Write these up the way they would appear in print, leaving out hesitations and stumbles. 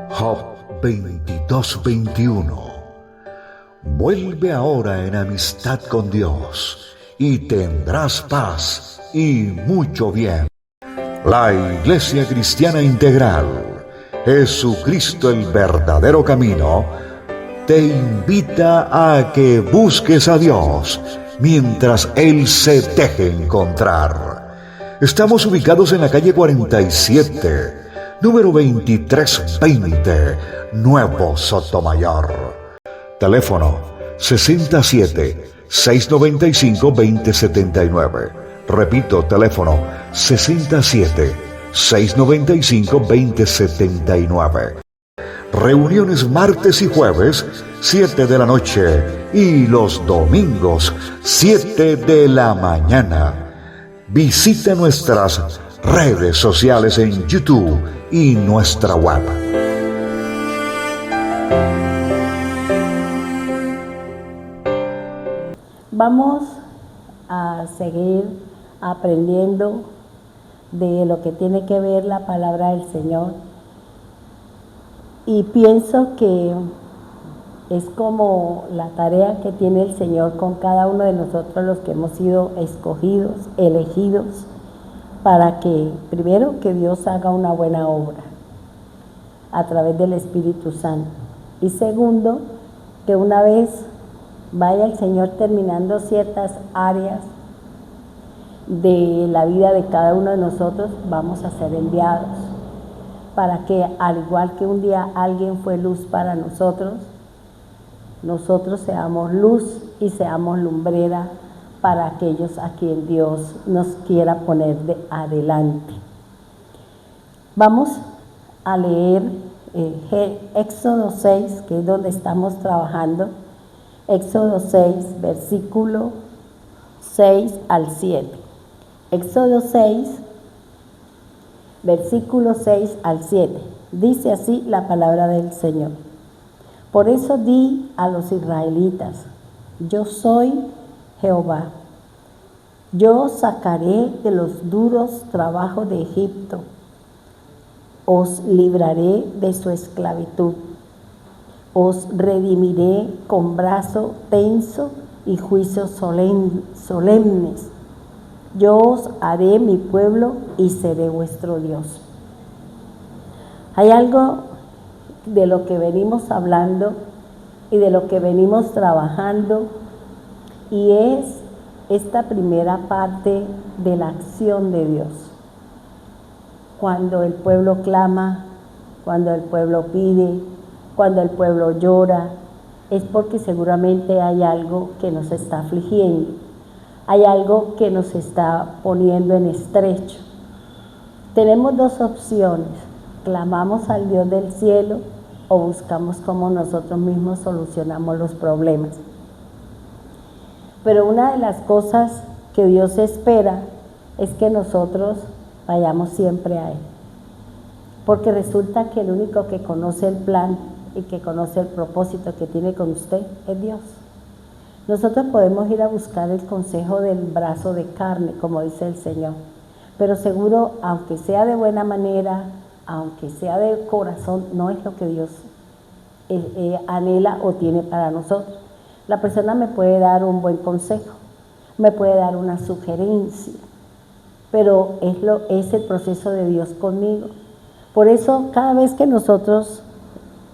Job 22:21. Vuelve ahora en amistad con Dios y tendrás paz y mucho bien. La Iglesia Cristiana Integral, Jesucristo el verdadero camino, te invita a que busques a Dios mientras Él se deje encontrar. Estamos ubicados en la calle 47, número 2320, Nuevo Sotomayor. Teléfono 67-695-2079. Repito, teléfono 67-695-2079. Reuniones martes y jueves, 7 de la noche, y los domingos, 7 de la mañana. Visita nuestras redes sociales en YouTube y nuestra web. Vamos a seguir aprendiendo de lo que tiene que ver la palabra del Señor, y pienso que es como la tarea que tiene el Señor con cada uno de nosotros, los que hemos sido escogidos, elegidos, para que, primero, que Dios haga una buena obra a través del Espíritu Santo, y segundo, que una vez vaya el Señor terminando ciertas áreas de la vida de cada uno de nosotros, vamos a ser enviados para que, al igual que un día alguien fue luz para nosotros, nosotros seamos luz y seamos lumbrera para aquellos a quien Dios nos quiera poner de adelante. Vamos a leer Éxodo 6, que es donde estamos trabajando. Éxodo 6, versículo 6 al 7. Éxodo 6, versículo 6 al 7. Dice así la palabra del Señor. Por eso di a los israelitas: yo soy Jehová. Yo os sacaré de los duros trabajos de Egipto. Os libraré de su esclavitud. Os redimiré con brazo tenso y juicios solemnes. Yo os haré mi pueblo y seré vuestro Dios. Hay algo de lo que venimos hablando y de lo que venimos trabajando, y es esta primera parte de la acción de Dios. Cuando el pueblo clama, cuando el pueblo pide, cuando el pueblo llora, es porque seguramente hay algo que nos está afligiendo, hay algo que nos está poniendo en estrecho. Tenemos dos opciones: clamamos al Dios del cielo o buscamos cómo nosotros mismos solucionamos los problemas. Pero una de las cosas que Dios espera es que nosotros vayamos siempre a Él, porque resulta que el único que conoce el plan y que conoce el propósito que tiene con usted es Dios. Nosotros podemos ir a buscar el consejo del brazo de carne, como dice el Señor, pero seguro, aunque sea de buena manera, aunque sea de corazón, no es lo que Dios anhela o tiene para nosotros. La persona me puede dar un buen consejo, me puede dar una sugerencia, pero es el proceso de Dios conmigo. Por eso, cada vez que nosotros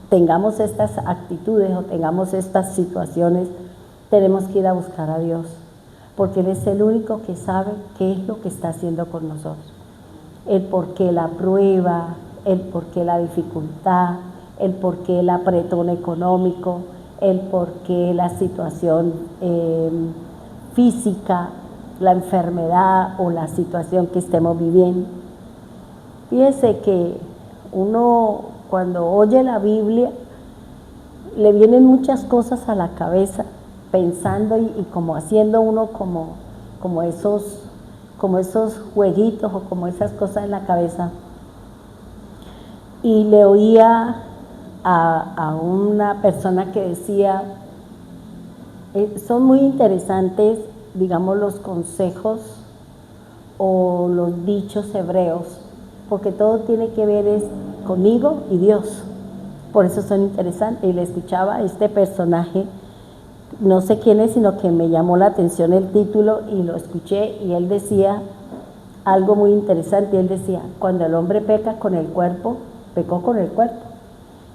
tengamos estas actitudes o tengamos estas situaciones, tenemos que ir a buscar a Dios, porque Él es el único que sabe qué es lo que está haciendo con nosotros. El por qué la prueba, el por qué la dificultad, el por qué el apretón económico, el por qué la situación física, la enfermedad o la situación que estemos viviendo. Fíjese que uno, cuando oye la Biblia, le vienen muchas cosas a la cabeza, pensando y como haciendo uno como esos jueguitos o como esas cosas en la cabeza. y le oía a una persona que decía, son muy interesantes, digamos, los consejos o los dichos hebreos, porque todo tiene que ver es conmigo y Dios. Por eso son interesantes. Y le escuchaba a este personaje, no sé quién es, sino que me llamó la atención el título y lo escuché, y él decía algo muy interesante. Él decía, cuando el hombre peca con el cuerpo, pecó con el cuerpo.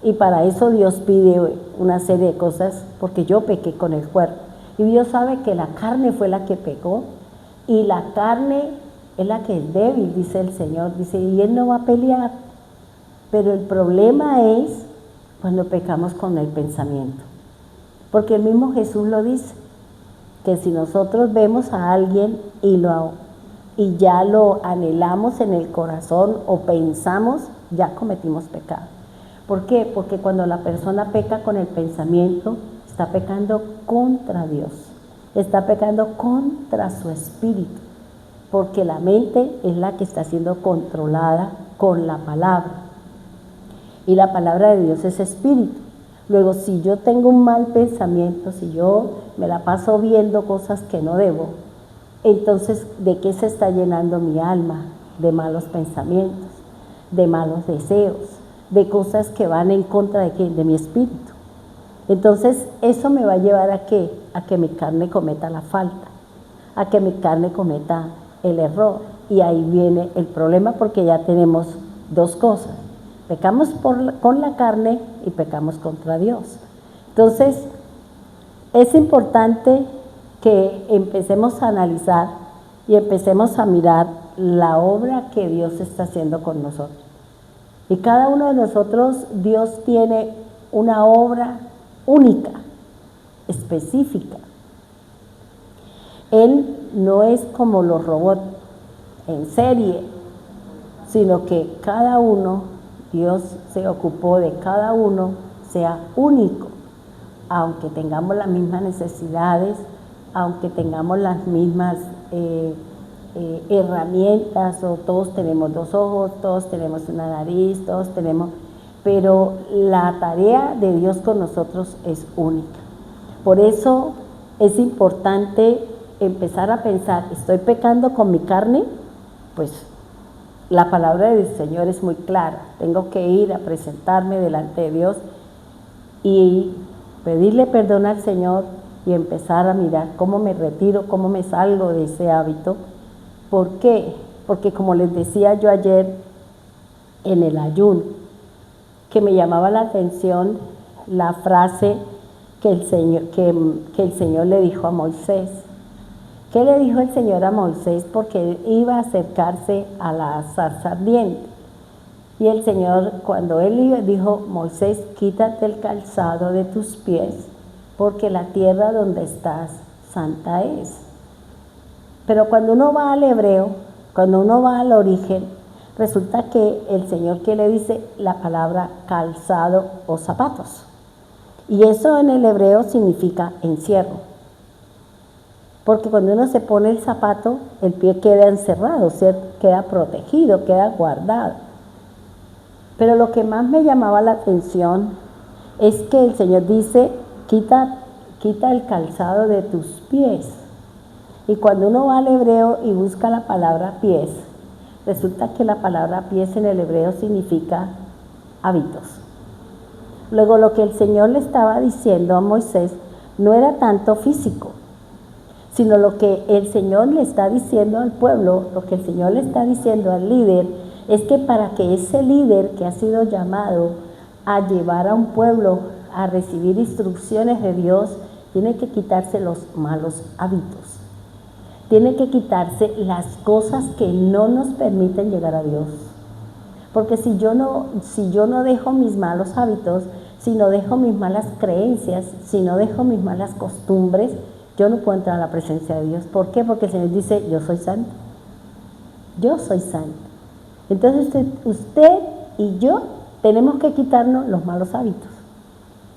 Y para eso Dios pide una serie de cosas, porque yo pequé con el cuerpo. Y Dios sabe que la carne fue la que pecó, y la carne es la que es débil, dice el Señor. Dice, y Él no va a pelear. Pero el problema es cuando pecamos con el pensamiento. Porque el mismo Jesús lo dice, que si nosotros vemos a alguien y ya lo anhelamos en el corazón o pensamos, ya cometimos pecado. ¿Por qué? Porque cuando la persona peca con el pensamiento, está pecando contra Dios, está pecando contra su espíritu, porque la mente es la que está siendo controlada con la palabra, y la palabra de Dios es espíritu. Luego, si yo tengo un mal pensamiento, si yo me la paso viendo cosas que no debo, entonces, ¿de qué se está llenando mi alma? De malos pensamientos, de malos deseos, de cosas que van en contra de ¿qué? De mi espíritu. Entonces, eso me va a llevar ¿a qué? A que mi carne cometa la falta, a que mi carne cometa el error. Y ahí viene el problema, porque ya tenemos dos cosas. Pecamos con la carne y pecamos contra Dios. Entonces, es importante que empecemos a analizar y empecemos a mirar la obra que Dios está haciendo con nosotros. Y cada uno de nosotros, Dios tiene una obra única, específica. Él no es como los robots en serie, sino que cada uno, Dios se ocupó de cada uno, sea único, aunque tengamos las mismas necesidades, aunque tengamos las mismas herramientas, o todos tenemos dos ojos, todos tenemos una nariz, todos tenemos, pero la tarea de Dios con nosotros es única. Por eso es importante empezar a pensar, ¿estoy pecando con mi carne? Pues la palabra del Señor es muy clara. Tengo que ir a presentarme delante de Dios y pedirle perdón al Señor y empezar a mirar cómo me retiro, cómo me salgo de ese hábito. ¿Por qué? Porque como les decía yo ayer en el ayuno, que me llamaba la atención la frase que el Señor le dijo a Moisés. ¿Qué le dijo el Señor a Moisés? Porque él iba a acercarse a la zarza ardiente. Y el Señor, cuando él dijo, Moisés, quítate el calzado de tus pies, porque la tierra donde estás santa es. Pero cuando uno va al hebreo, cuando uno va al origen, resulta que el Señor, ¿qué le dice? La palabra calzado o zapatos. Y eso en el hebreo significa encierro. Porque cuando uno se pone el zapato, el pie queda encerrado, ¿cierto? Queda protegido, queda guardado. Pero lo que más me llamaba la atención es que el Señor dice, quita el calzado de tus pies. Y cuando uno va al hebreo y busca la palabra pies, resulta que la palabra pies en el hebreo significa hábitos. Luego, lo que el Señor le estaba diciendo a Moisés no era tanto físico, sino lo que el Señor le está diciendo al pueblo, lo que el Señor le está diciendo al líder, es que para que ese líder que ha sido llamado a llevar a un pueblo a recibir instrucciones de Dios, tiene que quitarse los malos hábitos, tiene que quitarse las cosas que no nos permiten llegar a Dios. Porque si yo no dejo mis malos hábitos, si no dejo mis malas creencias, si no dejo mis malas costumbres, yo no puedo entrar a la presencia de Dios. ¿Por qué? Porque el Señor dice, yo soy santo. Yo soy santo. Entonces usted y yo tenemos que quitarnos los malos hábitos.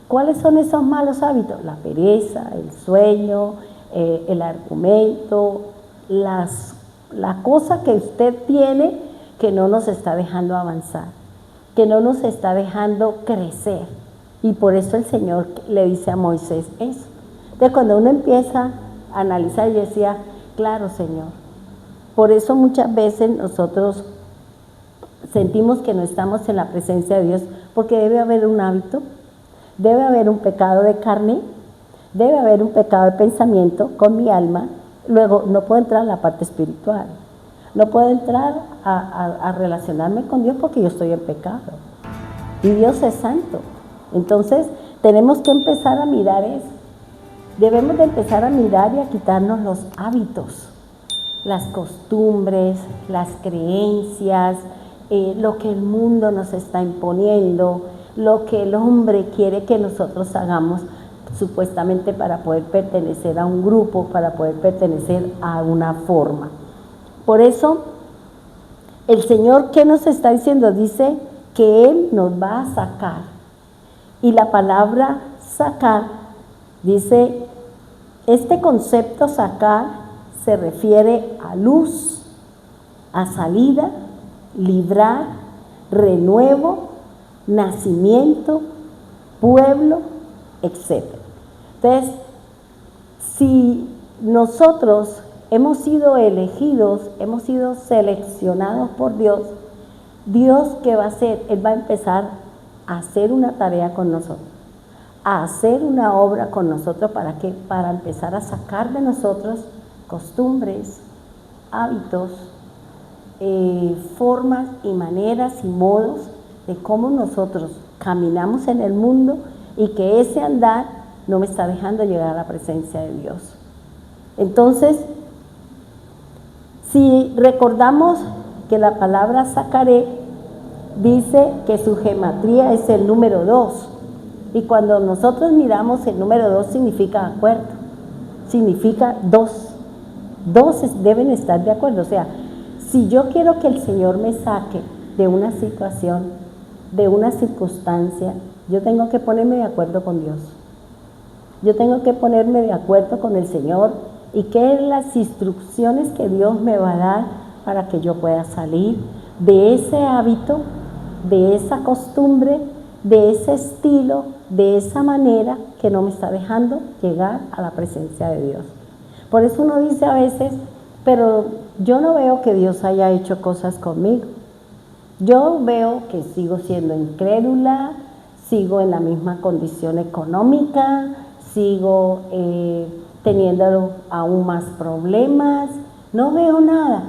¿Cuáles son esos malos hábitos? La pereza, el sueño, el argumento, la cosa que usted tiene que no nos está dejando avanzar, que no nos está dejando crecer. Y por eso el Señor le dice a Moisés eso. Entonces cuando uno empieza a analizar, yo decía, claro, Señor, por eso muchas veces nosotros sentimos que no estamos en la presencia de Dios, porque debe haber un hábito, debe haber un pecado de carne, debe haber un pecado de pensamiento con mi alma. Luego no puedo entrar a la parte espiritual, no puedo entrar a relacionarme con Dios porque yo estoy en pecado y Dios es santo. Entonces tenemos que empezar a mirar eso. Debemos de empezar a mirar y a quitarnos los hábitos, las costumbres, las creencias, lo que el mundo nos está imponiendo, lo que el hombre quiere que nosotros hagamos, supuestamente para poder pertenecer a un grupo, para poder pertenecer a una forma. Por eso, el Señor, ¿qué nos está diciendo? Dice que Él nos va a sacar. Y la palabra sacar, dice, este concepto sacar se refiere a luz, a salida, librar, renuevo, nacimiento, pueblo, etc. Entonces, si nosotros hemos sido elegidos, hemos sido seleccionados por Dios, Dios, ¿qué va a hacer? Él va a empezar a hacer una tarea con nosotros, a hacer una obra con nosotros. ¿Para qué? Para empezar a sacar de nosotros costumbres, hábitos, formas y maneras y modos de cómo nosotros caminamos en el mundo, y que ese andar no me está dejando llegar a la presencia de Dios. Entonces, si recordamos que la palabra sacaré dice que su gematría es el número 2, y cuando nosotros miramos el número 2 significa acuerdo, significa dos deben estar de acuerdo. O sea, si yo quiero que el Señor me saque de una situación, de una circunstancia, yo tengo que ponerme de acuerdo con Dios. Yo tengo que ponerme de acuerdo con el Señor y qué es las instrucciones que Dios me va a dar para que yo pueda salir de ese hábito, de esa costumbre, de ese estilo, de esa manera que no me está dejando llegar a la presencia de Dios. Por eso uno dice a veces, pero yo no veo que Dios haya hecho cosas conmigo. Yo veo que sigo siendo incrédula, sigo en la misma condición económica, sigo teniendo aún más problemas, no veo nada.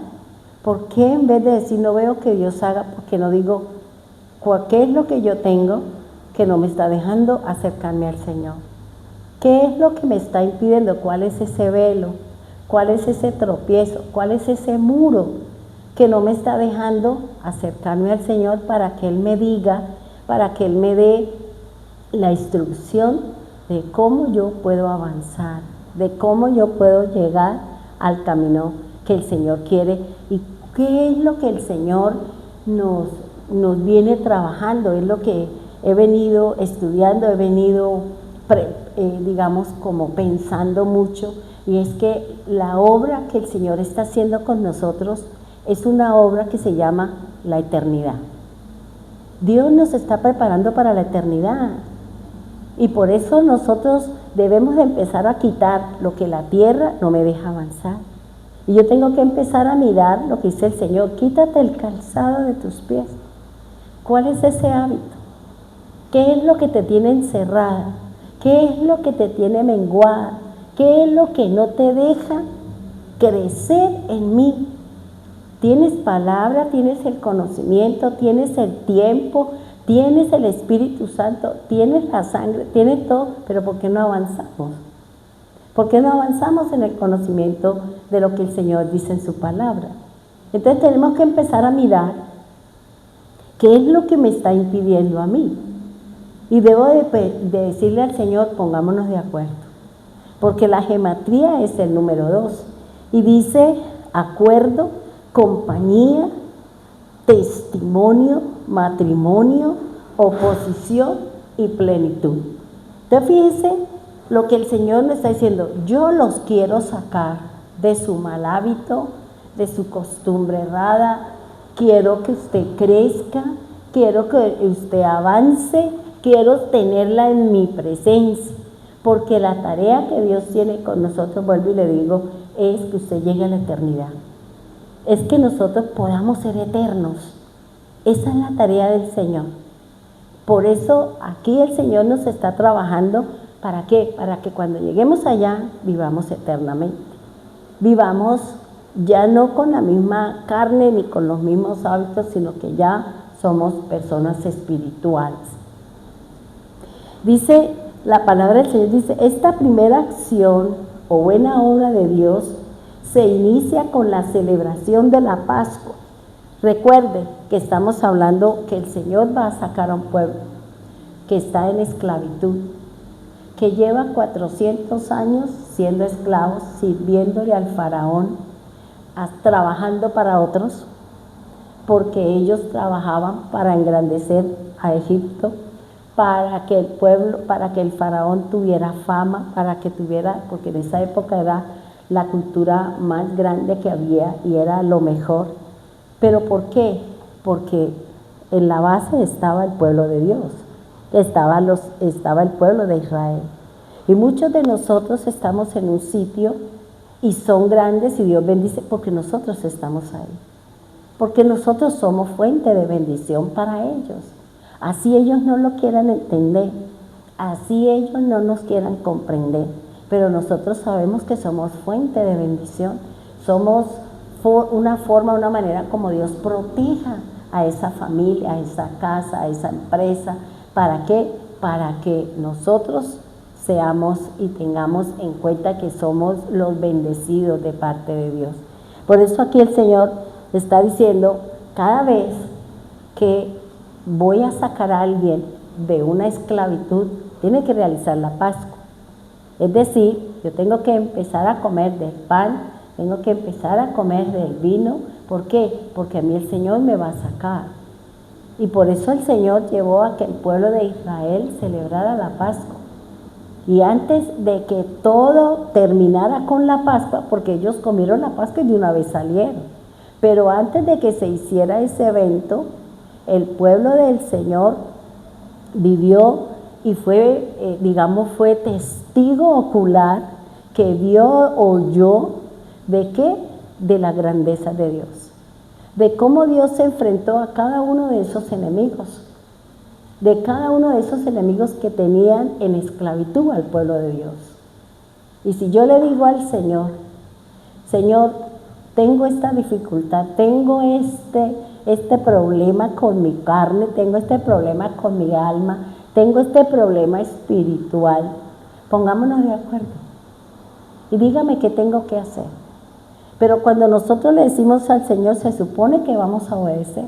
¿Por qué en vez de decir no veo que Dios haga, porque no digo qué es lo que yo tengo que no me está dejando acercarme al Señor? ¿Qué es lo que me está impidiendo? ¿Cuál es ese velo? ¿Cuál es ese tropiezo? ¿Cuál es ese muro que no me está dejando acercarme al Señor para que Él me diga, para que Él me dé la instrucción de cómo yo puedo avanzar, de cómo yo puedo llegar al camino que el Señor quiere, y qué es lo que el Señor nos viene trabajando? Es lo que he venido estudiando, he venido digamos como pensando mucho, y es que la obra que el Señor está haciendo con nosotros es una obra que se llama la eternidad. Dios nos está preparando para la eternidad, y por eso nosotros debemos de empezar a quitar lo que la tierra no me deja avanzar. Y yo tengo que empezar a mirar lo que dice el Señor: quítate el calzado de tus pies. ¿Cuál es ese hábito? ¿Qué es lo que te tiene encerrada? ¿Qué es lo que te tiene menguada? ¿Qué es lo que no te deja crecer en mí? Tienes palabra, tienes el conocimiento, tienes el tiempo, tienes el Espíritu Santo, tienes la sangre, tienes todo, pero ¿por qué no avanzamos? ¿Por qué no avanzamos en el conocimiento de lo que el Señor dice en su palabra? Entonces tenemos que empezar a mirar qué es lo que me está impidiendo a mí. Y debo de decirle al Señor, pongámonos de acuerdo, porque la gematría es el número 2, y dice acuerdo, compañía, testimonio, matrimonio, oposición y plenitud. Entonces fíjense lo que el Señor me está diciendo: yo los quiero sacar de su mal hábito, de su costumbre errada, quiero que usted crezca, quiero que usted avance, quiero tenerla en mi presencia, porque la tarea que Dios tiene con nosotros, vuelvo y le digo, es que usted llegue a la eternidad. Es que nosotros podamos ser eternos. Esa es la tarea del Señor. Por eso aquí el Señor nos está trabajando. ¿Para qué? Para que cuando lleguemos allá vivamos eternamente. Vivamos ya no con la misma carne ni con los mismos hábitos, sino que ya somos personas espirituales. Dice la palabra del Señor, dice, esta primera acción o buena obra de Dios se inicia con la celebración de la Pascua. Recuerde que estamos hablando que el Señor va a sacar a un pueblo que está en esclavitud, que lleva 400 años siendo esclavos, sirviéndole al faraón, trabajando para otros, porque ellos trabajaban para engrandecer a Egipto, para que el pueblo, para que el faraón tuviera fama, para que tuviera, porque en esa época era la cultura más grande que había y era lo mejor. ¿Pero por qué? Porque en la base estaba el pueblo de Dios, estaba el pueblo de Israel. Y muchos de nosotros estamos en un sitio y son grandes y Dios bendice porque nosotros estamos ahí. Porque nosotros somos fuente de bendición para ellos. Así ellos no lo quieran entender, así ellos no nos quieran comprender, pero nosotros sabemos que somos fuente de bendición, somos una forma, una manera como Dios proteja a esa familia, a esa casa, a esa empresa. ¿Para qué? Para que nosotros seamos y tengamos en cuenta que somos los bendecidos de parte de Dios. Por eso aquí el Señor está diciendo, cada vez que voy a sacar a alguien de una esclavitud, tiene que realizar la Pascua. Es decir, yo tengo que empezar a comer del pan, tengo que empezar a comer del vino. ¿Por qué? Porque a mí el Señor me va a sacar. Y por eso el Señor llevó a que el pueblo de Israel celebrara la Pascua. Y antes de que todo terminara con la Pascua, porque ellos comieron la Pascua y de una vez salieron, pero antes de que se hiciera ese evento, el pueblo del Señor vivió y fue, fue testigo ocular que vio, oyó, ¿de qué? De la grandeza de Dios, de cómo Dios se enfrentó a cada uno de esos enemigos, de cada uno de esos enemigos que tenían en esclavitud al pueblo de Dios. Y si yo le digo al Señor, Señor, tengo esta dificultad, tengo este problema con mi carne, tengo este problema con mi alma, tengo este problema espiritual, pongámonos de acuerdo y dígame qué tengo que hacer. Pero cuando nosotros le decimos al Señor, se supone que vamos a obedecer.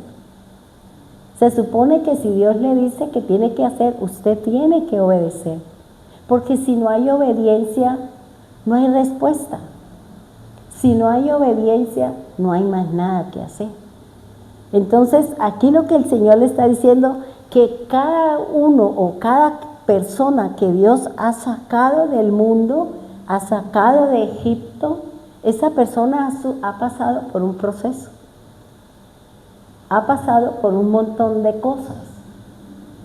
Se supone que si Dios le dice que tiene que hacer, usted tiene que obedecer. Porque si no hay obediencia, no hay respuesta. Si no hay obediencia, no hay más nada que hacer. Entonces, aquí lo que el Señor le está diciendo, que cada uno o cada persona que Dios ha sacado del mundo, ha sacado de Egipto, esa persona ha pasado por un proceso. Ha pasado por un montón de cosas.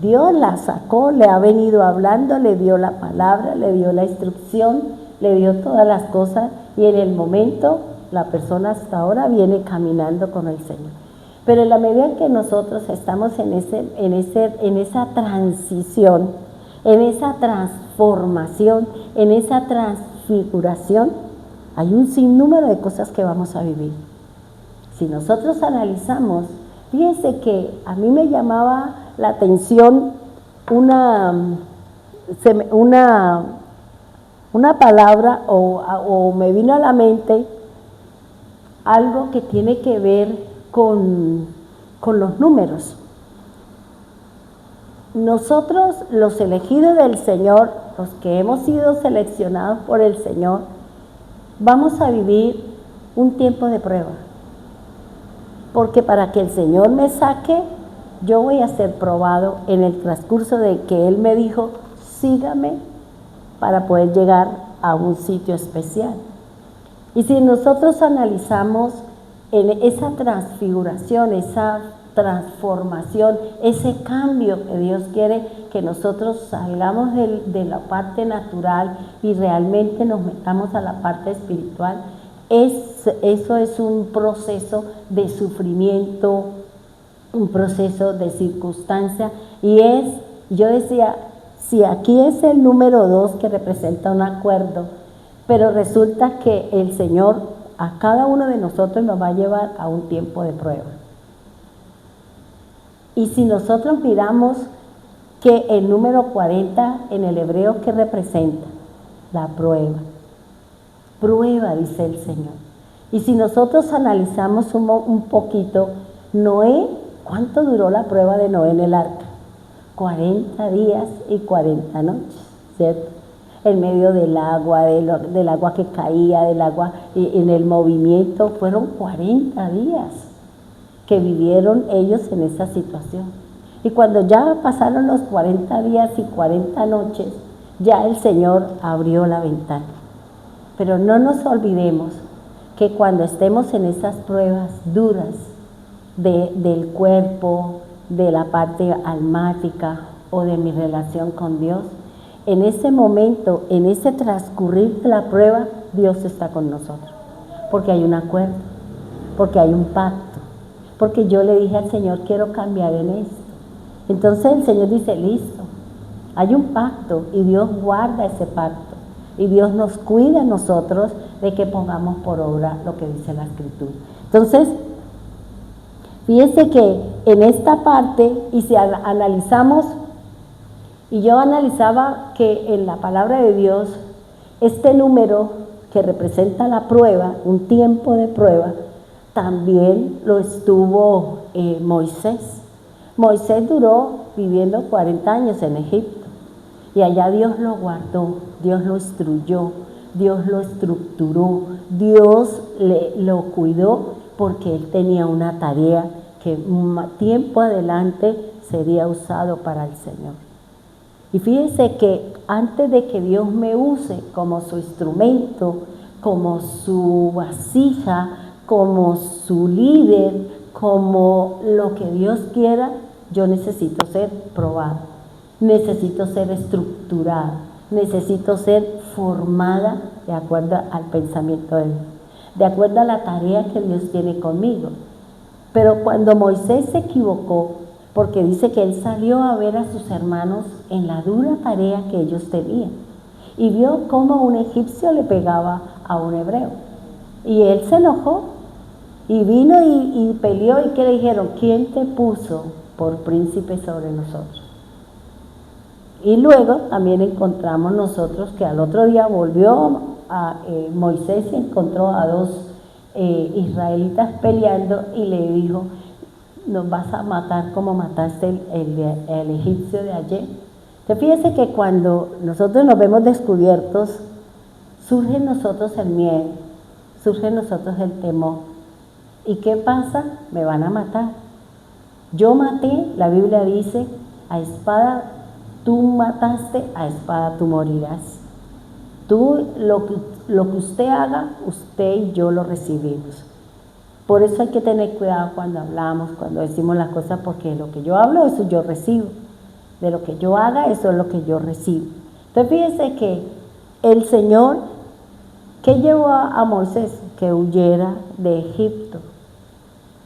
Dios la sacó, le ha venido hablando, le dio la palabra, le dio la instrucción, le dio todas las cosas y en el momento la persona hasta ahora viene caminando con el Señor. Pero en la medida en que nosotros estamos en esa transición, en esa transformación, en esa transfiguración, hay un sinnúmero de cosas que vamos a vivir. Si nosotros analizamos, fíjense que a mí me llamaba la atención una palabra o me vino a la mente algo que tiene que ver con los números. Nosotros, los elegidos del Señor, los que hemos sido seleccionados por el Señor, vamos a vivir un tiempo de prueba. Porque para que el Señor me saque, yo voy a ser probado en el transcurso de que Él me dijo, sígame para poder llegar a un sitio especial. Y si nosotros analizamos en esa transfiguración, esa transformación, ese cambio que Dios quiere que nosotros salgamos de la parte natural y realmente nos metamos a la parte espiritual. Eso es un proceso de sufrimiento, un proceso de circunstancia, y yo decía, si aquí es el número 2 que representa un acuerdo, pero resulta que el Señor a cada uno de nosotros nos va a llevar a un tiempo de prueba. Y si nosotros miramos que el número 40 en el hebreo, ¿qué representa? La prueba. Prueba, dice el Señor. Y si nosotros analizamos un poquito, Noé, ¿cuánto duró la prueba de Noé en el arca? 40 días y 40 noches, ¿cierto? En medio del agua, del agua que caía, del agua en el movimiento, fueron 40 días que vivieron ellos en esa situación. Y cuando ya pasaron los 40 días y 40 noches, ya el Señor abrió la ventana. Pero no nos olvidemos que cuando estemos en esas pruebas duras del cuerpo, de la parte almática o de mi relación con Dios, en ese momento, en ese transcurrir de la prueba, Dios está con nosotros. Porque hay un acuerdo, porque hay un pacto, porque yo le dije al Señor, quiero cambiar en esto. Entonces el Señor dice, listo, hay un pacto y Dios guarda ese pacto. Y Dios nos cuida a nosotros de que pongamos por obra lo que dice la Escritura. Entonces, fíjense que en esta parte, y si analizamos, y yo analizaba que en la palabra de Dios, este número que representa la prueba, un tiempo de prueba, también lo estuvo Moisés. Moisés duró viviendo 40 años en Egipto. Y allá Dios lo guardó, Dios lo instruyó, Dios lo estructuró, Dios lo cuidó, porque él tenía una tarea que tiempo adelante sería usado para el Señor. Y fíjense que antes de que Dios me use como su instrumento, como su vasija, como su líder, como lo que Dios quiera, yo necesito ser probado. Necesito ser estructurada, necesito ser formada de acuerdo al pensamiento de Dios, de acuerdo a la tarea que Dios tiene conmigo. Pero cuando Moisés se equivocó, porque dice que él salió a ver a sus hermanos en la dura tarea que ellos tenían, y vio cómo un egipcio le pegaba a un hebreo, y él se enojó, y vino y peleó, y que le dijeron, ¿quién te puso por príncipe sobre nosotros? Y luego también encontramos nosotros que al otro día volvió Moisés y encontró a dos israelitas peleando y le dijo, nos vas a matar como mataste el egipcio de ayer. Entonces fíjense que cuando nosotros nos vemos descubiertos, surge en nosotros el miedo, surge en nosotros el temor. ¿Y qué pasa? Me van a matar. Yo maté, la Biblia dice, a espada. Tú mataste, a espada tú morirás. Tú, lo que usted haga, usted y yo lo recibimos. Por eso hay que tener cuidado cuando hablamos, cuando decimos las cosas, porque lo que yo hablo, eso yo recibo. De lo que yo haga, eso es lo que yo recibo. Entonces fíjense que el Señor, ¿qué llevó a Moisés? Que huyera de Egipto.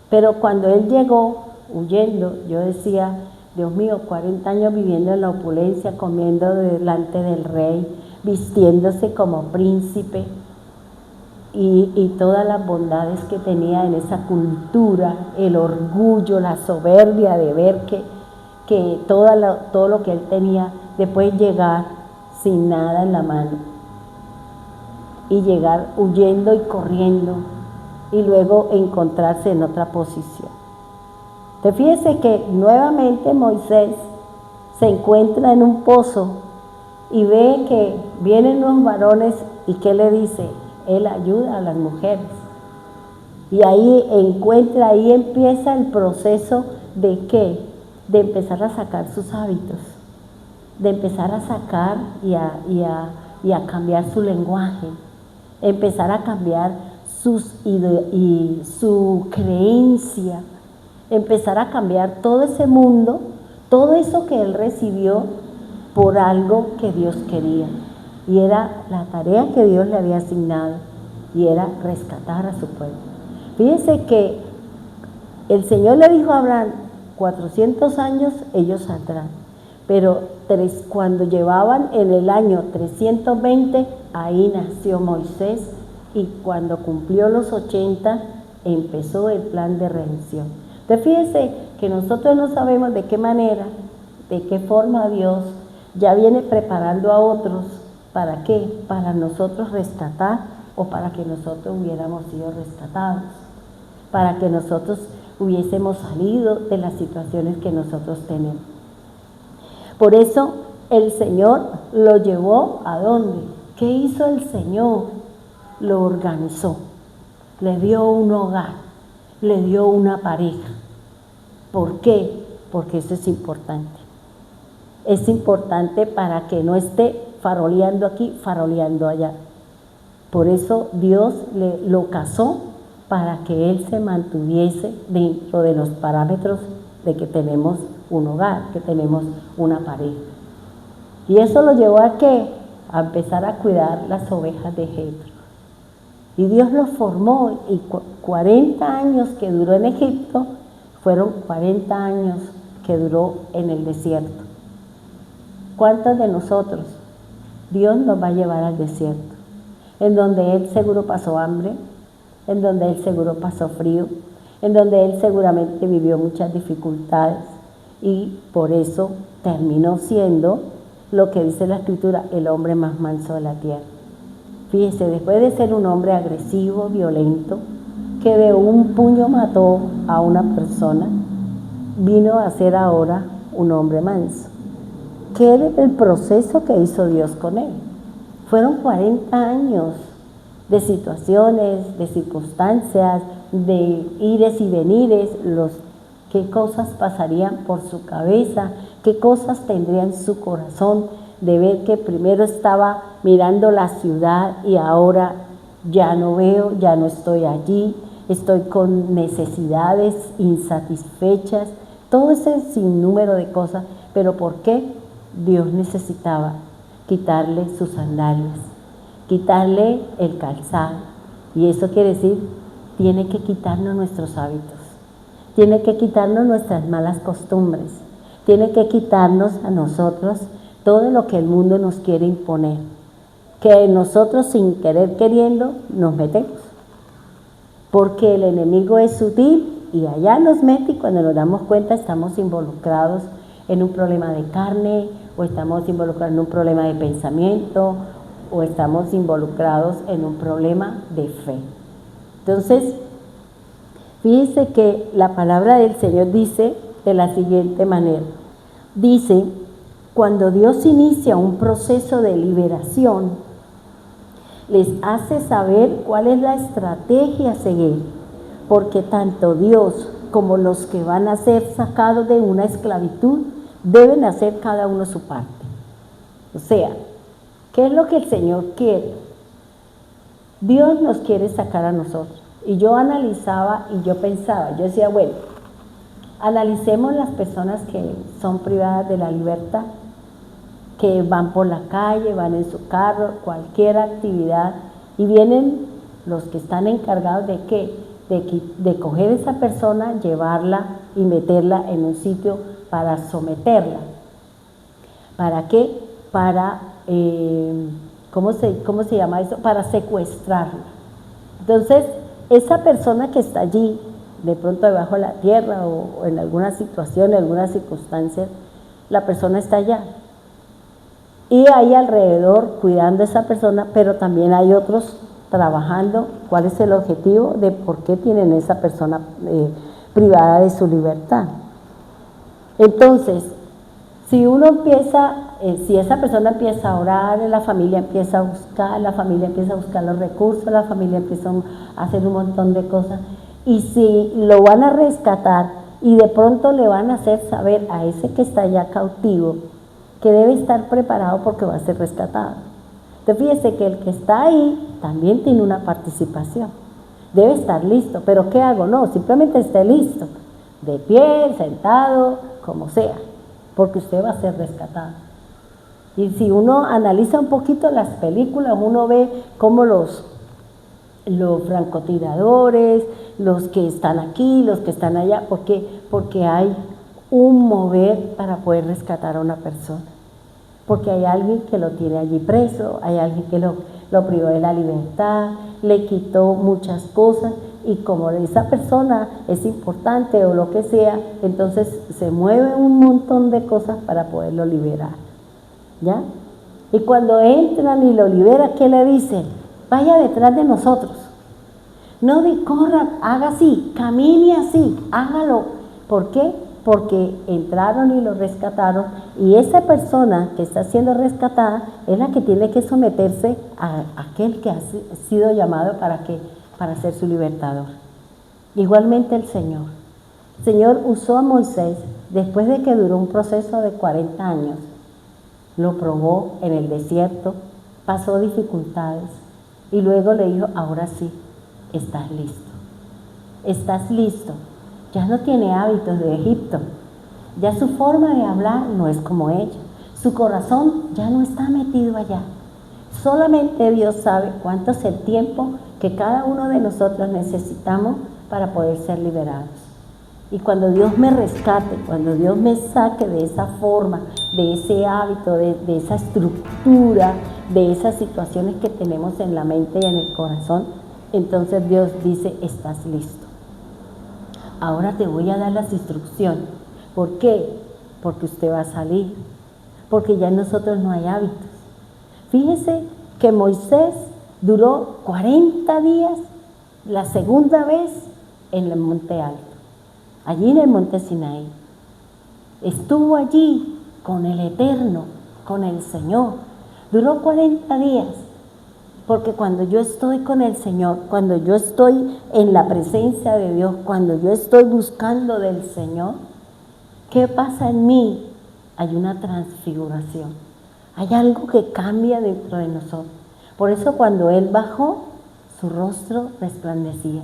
Pero cuando él llegó huyendo, yo decía, Dios mío, 40 años viviendo en la opulencia, comiendo delante del rey, vistiéndose como príncipe y todas las bondades que tenía en esa cultura, el orgullo, la soberbia de ver que todo lo que él tenía, después llegar sin nada en la mano y llegar huyendo y corriendo y luego encontrarse en otra posición. Entonces fíjese que nuevamente Moisés se encuentra en un pozo y ve que vienen unos varones y ¿qué le dice? Él ayuda a las mujeres. Y ahí empieza el proceso de ¿qué? De empezar a sacar sus hábitos, de empezar a sacar y a cambiar su lenguaje, empezar a cambiar su creencia, empezar a cambiar todo ese mundo, todo eso que él recibió por algo que Dios quería. Y era la tarea que Dios le había asignado, y era rescatar a su pueblo. Fíjense que el Señor le dijo a Abraham, 400 años ellos saldrán, pero cuando llevaban en el año 320, ahí nació Moisés, y cuando cumplió los 80, empezó el plan de redención. Entonces fíjense que nosotros no sabemos de qué manera, de qué forma Dios ya viene preparando a otros. ¿Para qué? Para nosotros rescatar, o para que nosotros hubiéramos sido rescatados, para que nosotros hubiésemos salido de las situaciones que nosotros tenemos. Por eso el Señor lo llevó ¿a dónde? ¿Qué hizo el Señor? Lo organizó, le dio un hogar, le dio una pareja. ¿Por qué? Porque eso es importante. Es importante para que no esté faroleando aquí, faroleando allá. Por eso Dios lo casó, para que él se mantuviese dentro de los parámetros de que tenemos un hogar, que tenemos una pareja. Y eso lo llevó a ¿qué? A empezar a cuidar las ovejas de Jetro. Y Dios lo formó, y 40 años que duró en Egipto, fueron 40 años que duró en el desierto. ¿Cuántos de nosotros Dios nos va a llevar al desierto? En donde Él seguro pasó hambre, en donde Él seguro pasó frío, en donde Él seguramente vivió muchas dificultades, y por eso terminó siendo lo que dice la Escritura, el hombre más manso de la tierra. Fíjese, después de ser un hombre agresivo, violento, que de un puño mató a una persona, vino a ser ahora un hombre manso. ¿Qué es el proceso que hizo Dios con él? Fueron 40 años de situaciones, de circunstancias, de ires y venires, qué cosas pasarían por su cabeza, qué cosas tendría en su corazón, de ver que primero estaba mirando la ciudad y ahora ya no veo, ya no estoy allí, estoy con necesidades insatisfechas, todo ese sinnúmero de cosas. ¿Pero por qué? Dios necesitaba quitarle sus sandalias, quitarle el calzado, y eso quiere decir, tiene que quitarnos nuestros hábitos, tiene que quitarnos nuestras malas costumbres, tiene que quitarnos a nosotros todo lo que el mundo nos quiere imponer, que nosotros sin querer queriendo nos metemos, porque el enemigo es sutil y allá nos mete, y cuando nos damos cuenta estamos involucrados en un problema de carne, o estamos involucrados en un problema de pensamiento, o estamos involucrados en un problema de fe. Entonces, fíjense que la palabra del Señor dice de la siguiente manera. Dice, cuando Dios inicia un proceso de liberación, les hace saber cuál es la estrategia a seguir, porque tanto Dios como los que van a ser sacados de una esclavitud deben hacer cada uno su parte. O sea, ¿qué es lo que el Señor quiere? Dios nos quiere sacar a nosotros. Y yo analizaba y yo pensaba, yo decía, bueno, analicemos las personas que son privadas de la libertad, que van por la calle, van en su carro, cualquier actividad, y vienen los que están encargados de ¿qué? De coger a esa persona, llevarla y meterla en un sitio para someterla. ¿Para qué? Para, ¿cómo se llama eso? Para secuestrarla. Entonces, esa persona que está allí, de pronto debajo de la tierra o en alguna situación, en alguna circunstancia, la persona está allá. Y hay alrededor cuidando a esa persona, pero también hay otros trabajando. ¿Cuál es el objetivo de por qué tienen esa persona privada de su libertad? Entonces, si uno empieza, si esa persona empieza a orar, la familia empieza a buscar los recursos, la familia empieza a hacer un montón de cosas, y si lo van a rescatar y de pronto le van a hacer saber a ese que está ya cautivo que debe estar preparado porque va a ser rescatado. Entonces fíjese que el que está ahí también tiene una participación, debe estar listo. ¿Pero qué hago? No, simplemente esté listo. de pie, sentado, como sea, porque usted va a ser rescatado. Y si uno analiza un poquito las películas, uno ve cómo los francotiradores, los que están aquí, los que están allá, porque hay un mover para poder rescatar a una persona. Porque hay alguien que lo tiene allí preso, hay alguien que lo privó de la libertad, le quitó muchas cosas, y como esa persona es importante o lo que sea, entonces se mueve un montón de cosas para poderlo liberar, ¿ya? Y cuando entran y lo liberan, ¿qué le dicen? Vaya detrás de nosotros. No corra, haga así, camine así, hágalo. ¿Por qué? Porque entraron y lo rescataron, y esa persona que está siendo rescatada es la que tiene que someterse a aquel que ha sido llamado para ser su libertador. Igualmente el Señor usó a Moisés después de que duró un proceso de 40 años. Lo probó en el desierto, pasó dificultades y luego le dijo, ahora sí, estás listo. Estás listo. Ya no tiene hábitos de Egipto. Ya su forma de hablar no es como ella. Su corazón ya no está metido allá. Solamente Dios sabe cuánto es el tiempo que cada uno de nosotros necesitamos para poder ser liberados. Y cuando Dios me rescate, cuando Dios me saque de esa forma, de ese hábito, de esa estructura, de esas situaciones que tenemos en la mente y en el corazón, entonces Dios dice, estás listo. Ahora te voy a dar las instrucciones. ¿Por qué? Porque usted va a salir. Porque ya en nosotros no hay hábitos. Fíjese que Moisés duró 40 días, la segunda vez en el monte alto, allí en el monte Sinaí. Estuvo allí con el Eterno, con el Señor. Duró 40 días. Porque cuando yo estoy con el Señor, cuando yo estoy en la presencia de Dios, cuando yo estoy buscando del Señor, ¿qué pasa en mí? Hay una transfiguración. Hay algo que cambia dentro de nosotros. Por eso cuando Él bajó, su rostro resplandecía.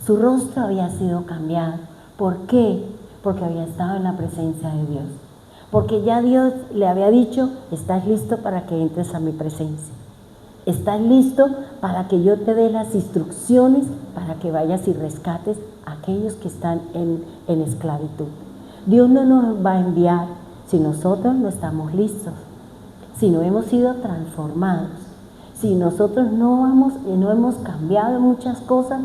Su rostro había sido cambiado. ¿Por qué? Porque había estado en la presencia de Dios. Porque ya Dios le había dicho, estás listo para que entres a mi presencia. Estás listo para que yo te dé las instrucciones para que vayas y rescates a aquellos que están en esclavitud. Dios no nos va a enviar si nosotros no estamos listos, si no hemos sido transformados, si nosotros no hemos cambiado muchas cosas.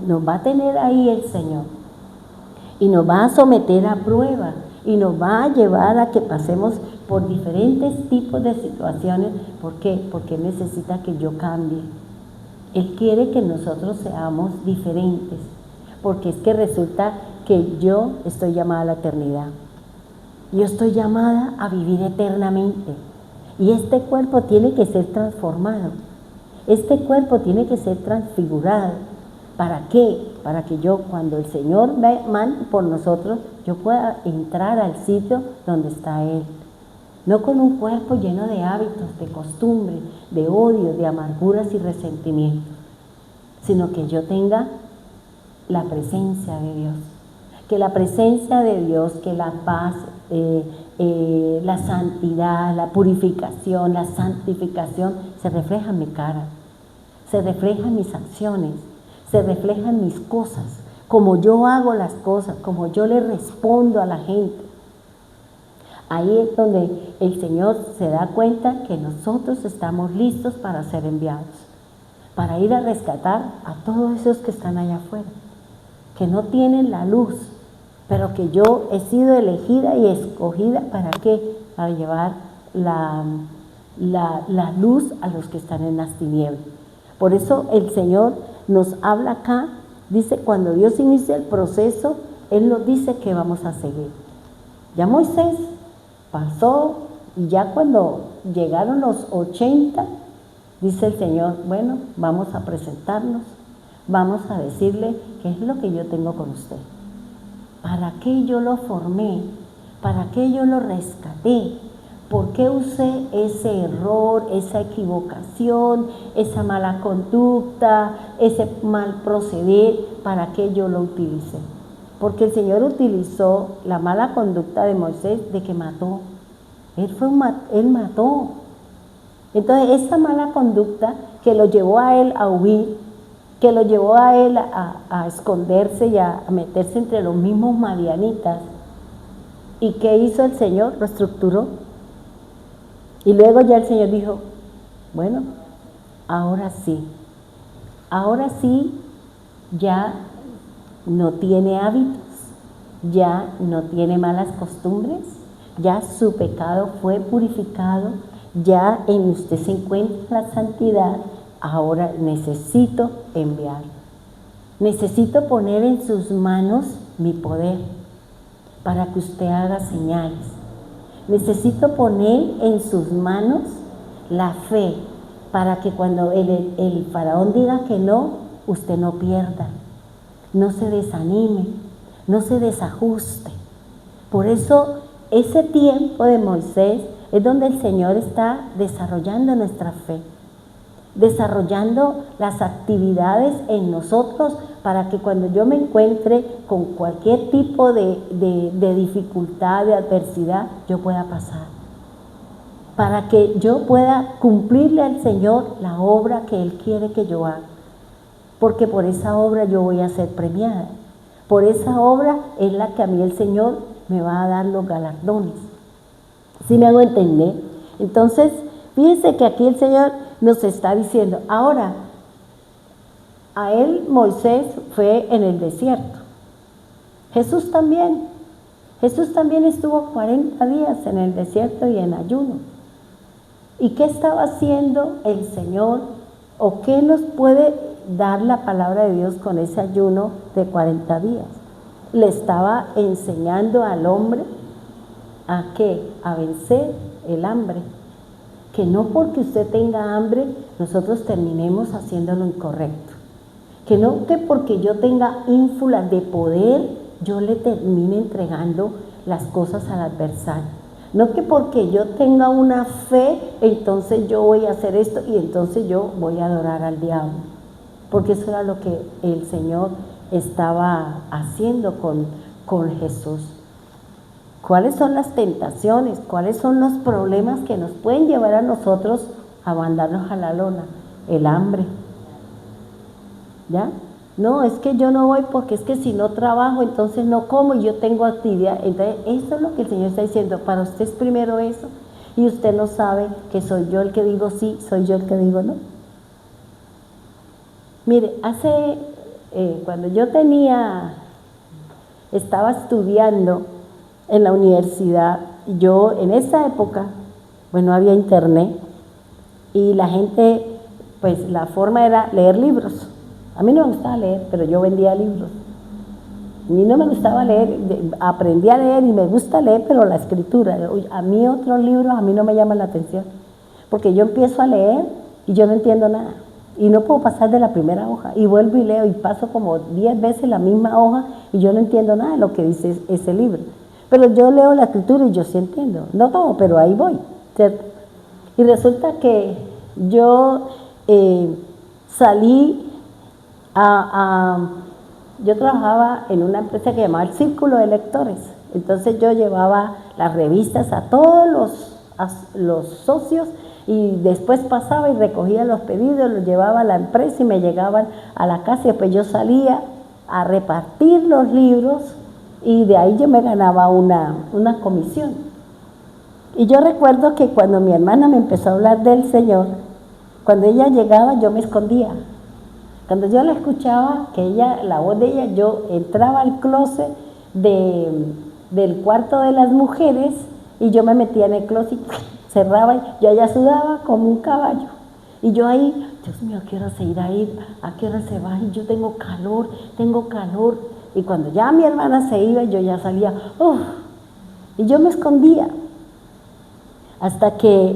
Nos va a tener ahí el Señor y nos va a someter a prueba y nos va a llevar a que pasemos por diferentes tipos de situaciones. ¿Por qué? Porque Él necesita que yo cambie. Él quiere que nosotros seamos diferentes, porque es que resulta que yo estoy llamada a la eternidad. Yo estoy llamada a vivir eternamente. Y este cuerpo tiene que ser transformado. Este cuerpo tiene que ser transfigurado. ¿Para qué? Para que yo, cuando el Señor mande por nosotros, yo pueda entrar al sitio donde está Él. No con un cuerpo lleno de hábitos, de costumbres, de odio, de amarguras y resentimientos, sino que yo tenga la presencia de Dios. Que la presencia de Dios, que la paz, la santidad, la purificación, la santificación se refleja en mi cara, se refleja en mis acciones, se refleja en mis cosas, como yo hago las cosas, como yo le respondo a la gente. Ahí es donde el Señor se da cuenta que nosotros estamos listos para ser enviados, para ir a rescatar a todos esos que están allá afuera, que no tienen la luz, pero que yo he sido elegida y escogida. ¿Para qué? Para llevar la luz a los que están en las tinieblas. Por eso el Señor nos habla acá, dice, cuando Dios inicia el proceso, Él nos dice que vamos a seguir. Ya Moisés pasó, y ya cuando llegaron los 80, dice el Señor, bueno, vamos a presentarnos, vamos a decirle qué es lo que yo tengo con usted. ¿Para qué yo lo formé? ¿Para qué yo lo rescaté? ¿Por qué usé ese error, esa equivocación, esa mala conducta, ese mal proceder? ¿Para qué yo lo utilicé? porque el Señor utilizó la mala conducta de Moisés de que mató. Él mató. Entonces esa mala conducta que lo llevó a él a huir, que lo llevó a él a esconderse y a meterse entre los mismos madianitas. ¿Y qué hizo el Señor? Lo estructuró. Y luego ya el Señor dijo, bueno, ahora sí ya no tiene hábitos, ya no tiene malas costumbres, ya su pecado fue purificado, ya en usted se encuentra la santidad, ahora necesito enviarlo. Necesito poner en sus manos mi poder para que usted haga señales. Necesito poner en sus manos la fe para que cuando el faraón diga que no, usted no pierda, no se desanime, no se desajuste. Por eso ese tiempo de Moisés es donde el Señor está desarrollando nuestra fe, desarrollando las actividades en nosotros para que cuando yo me encuentre con cualquier tipo de dificultad, de adversidad, yo pueda pasar. Para que yo pueda cumplirle al Señor la obra que Él quiere que yo haga. Porque por esa obra yo voy a ser premiada. Por esa obra es la que a mí el Señor me va a dar los galardones. ¿Sí me hago entender? Entonces, fíjense que aquí el Señor nos está diciendo, ahora, a él Moisés fue en el desierto. Jesús también estuvo 40 días en el desierto y en ayuno. ¿Y qué estaba haciendo el Señor? ¿O qué nos puede dar la palabra de Dios con ese ayuno de 40 días? Le estaba enseñando al hombre ¿a qué? A vencer el hambre. Que no porque usted tenga hambre, nosotros terminemos haciendo lo incorrecto. Que no que porque yo tenga ínfula de poder, yo le termine entregando las cosas al adversario. No que porque yo tenga una fe, entonces yo voy a hacer esto y entonces yo voy a adorar al diablo. Porque eso era lo que el Señor estaba haciendo con Jesús. ¿Cuáles son las tentaciones? ¿Cuáles son los problemas que nos pueden llevar a nosotros a mandarnos a la lona? El hambre. ¿Ya? No, es que yo no voy porque es que si no trabajo, entonces no como y yo tengo actividad. Entonces, eso es lo que el Señor está diciendo. Para usted es primero eso. Y usted no sabe que soy yo el que digo sí, soy yo el que digo no. Mire, cuando yo estaba estudiando en la universidad, yo en esa época, pues no había internet y la gente, pues la forma era leer libros. A mí no me gustaba leer, pero yo vendía libros. A mí no me gustaba leer, aprendí a leer y me gusta leer, pero la escritura. A mí otros libros a mí no me llaman la atención, porque yo empiezo a leer y yo no entiendo nada. Y no puedo pasar de la primera hoja, y vuelvo y leo y paso como 10 veces la misma hoja y yo no entiendo nada de lo que dice ese libro. Pero yo leo la escritura y yo sí entiendo, no todo, pero ahí voy, ¿cierto? Y resulta que yo salí yo trabajaba en una empresa que se llamaba el Círculo de Lectores. Entonces yo llevaba las revistas a todos los socios y después pasaba y recogía los pedidos, los llevaba a la empresa y me llegaban a la casa y después yo salía a repartir los libros y de ahí yo me ganaba una comisión. Y yo recuerdo que cuando mi hermana me empezó a hablar del Señor, cuando ella llegaba yo me escondía. Cuando yo la escuchaba, la voz de ella, yo entraba al closet del cuarto de las mujeres y yo me metía en el closet, cerraba y yo allá sudaba como un caballo. Y yo ahí, Dios mío, ¿a qué hora se irá a ir? ¿A qué hora se va? Y yo tengo calor. Y cuando ya mi hermana se iba, yo ya salía, y yo me escondía. Hasta que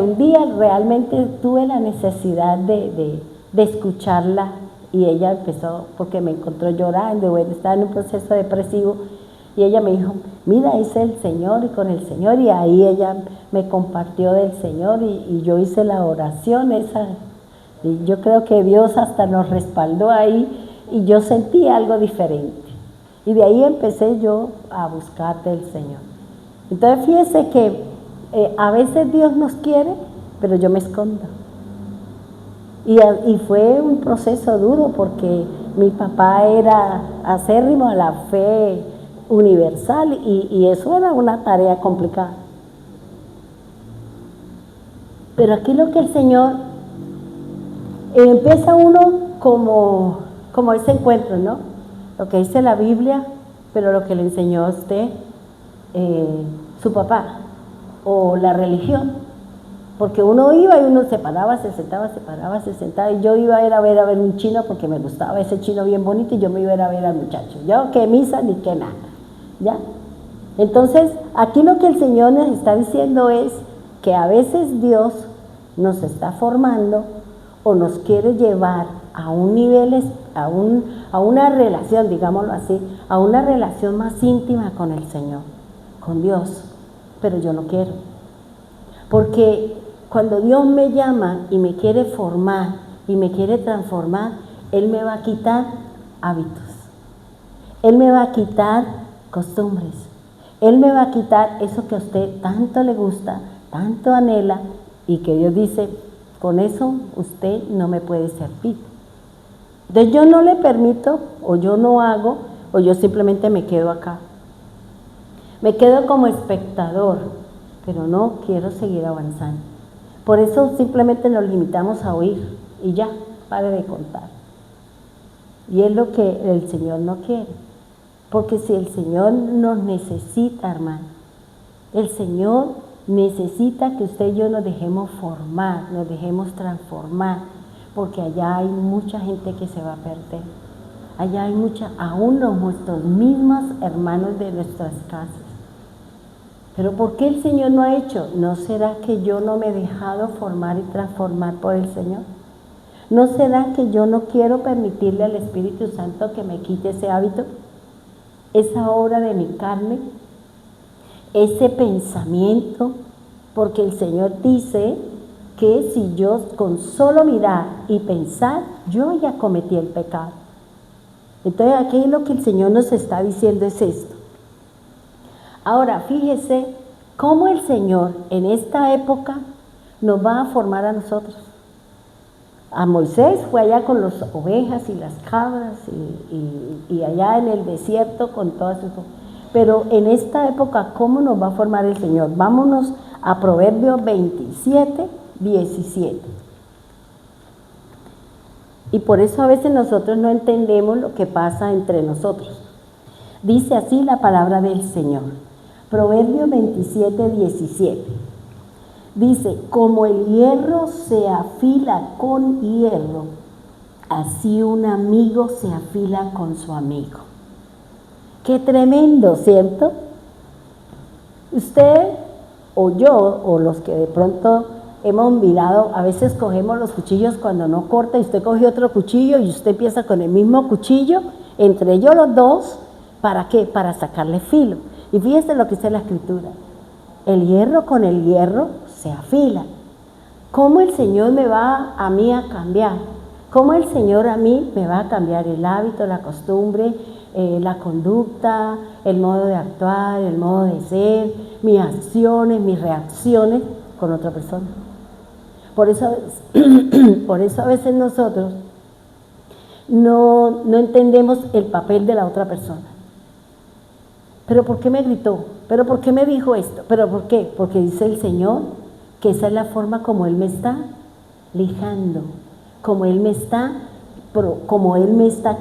un día realmente tuve la necesidad de escucharla y ella empezó, porque me encontró llorando, bueno, estaba en un proceso depresivo y ella me dijo, mira, es el Señor y con el Señor, y ahí ella me compartió del Señor y yo hice la oración esa y yo creo que Dios hasta nos respaldó ahí y yo sentí algo diferente. Y de ahí empecé yo a buscar del Señor. Entonces fíjese que a veces Dios nos quiere, pero yo me escondo. Y fue un proceso duro porque mi papá era acérrimo a la fe universal y eso era una tarea complicada. Pero aquí lo que el Señor empieza uno como ese encuentro, ¿no? Lo que dice la Biblia, pero lo que le enseñó a usted su papá o la religión. Porque uno iba y uno se paraba, se sentaba, y yo iba a ver un chino porque me gustaba ese chino bien bonito y yo me iba a ver al muchacho. Yo que misa ni que nada, ¿ya? Entonces, aquí lo que el Señor nos está diciendo es que a veces Dios nos está formando o nos quiere llevar a un nivel, a una relación, digámoslo así, a una relación más íntima con el Señor, con Dios, pero yo no quiero. Porque cuando Dios me llama y me quiere formar y me quiere transformar, Él me va a quitar hábitos, Él me va a quitar costumbres, Él me va a quitar eso que a usted tanto le gusta, tanto anhela y que Dios dice, con eso usted no me puede servir. Entonces yo no le permito, o yo no hago, o yo simplemente me quedo acá. Me quedo como espectador, pero no quiero seguir avanzando. Por eso simplemente nos limitamos a oír y ya, pare de contar. Y es lo que el Señor no quiere. Porque si el Señor nos necesita, hermano, el Señor necesita que usted y yo nos dejemos formar, nos dejemos transformar, porque allá hay mucha gente que se va a perder. Allá hay aún nuestros mismos hermanos de nuestras casas. Pero ¿por qué el Señor no ha hecho? ¿No será que yo no me he dejado formar y transformar por el Señor? ¿No será que yo no quiero permitirle al Espíritu Santo que me quite ese hábito? Esa obra de mi carne, ese pensamiento, porque el Señor dice que si yo con solo mirar y pensar, yo ya cometí el pecado. Entonces aquí lo que el Señor nos está diciendo es esto. Ahora, fíjese cómo el Señor en esta época nos va a formar a nosotros. A Moisés fue allá con las ovejas y las cabras y allá en el desierto con todas sus cosas. Pero en esta época, ¿cómo nos va a formar el Señor? Vámonos a Proverbios 27, 17. Y por eso a veces nosotros no entendemos lo que pasa entre nosotros. Dice así la palabra del Señor. Proverbios 27, 17. Dice, como el hierro se afila con hierro, así un amigo se afila con su amigo. Qué tremendo, ¿cierto? Usted o yo, o los que de pronto hemos mirado, a veces cogemos los cuchillos cuando no corta y usted coge otro cuchillo y usted empieza con el mismo cuchillo, entre ellos los dos, ¿para qué? Para sacarle filo. Y fíjese lo que dice la Escritura, el hierro con el hierro se afila. ¿Cómo el Señor me va a mí a cambiar? ¿Cómo el Señor a mí me va a cambiar el hábito, la costumbre, la conducta, el modo de actuar, el modo de ser, mis acciones, mis reacciones con otra persona? Por eso a veces nosotros no entendemos el papel de la otra persona. ¿Pero por qué me gritó? ¿Pero por qué me dijo esto? ¿Pero por qué? Porque dice el Señor que esa es la forma como Él me está lijando, como Él me está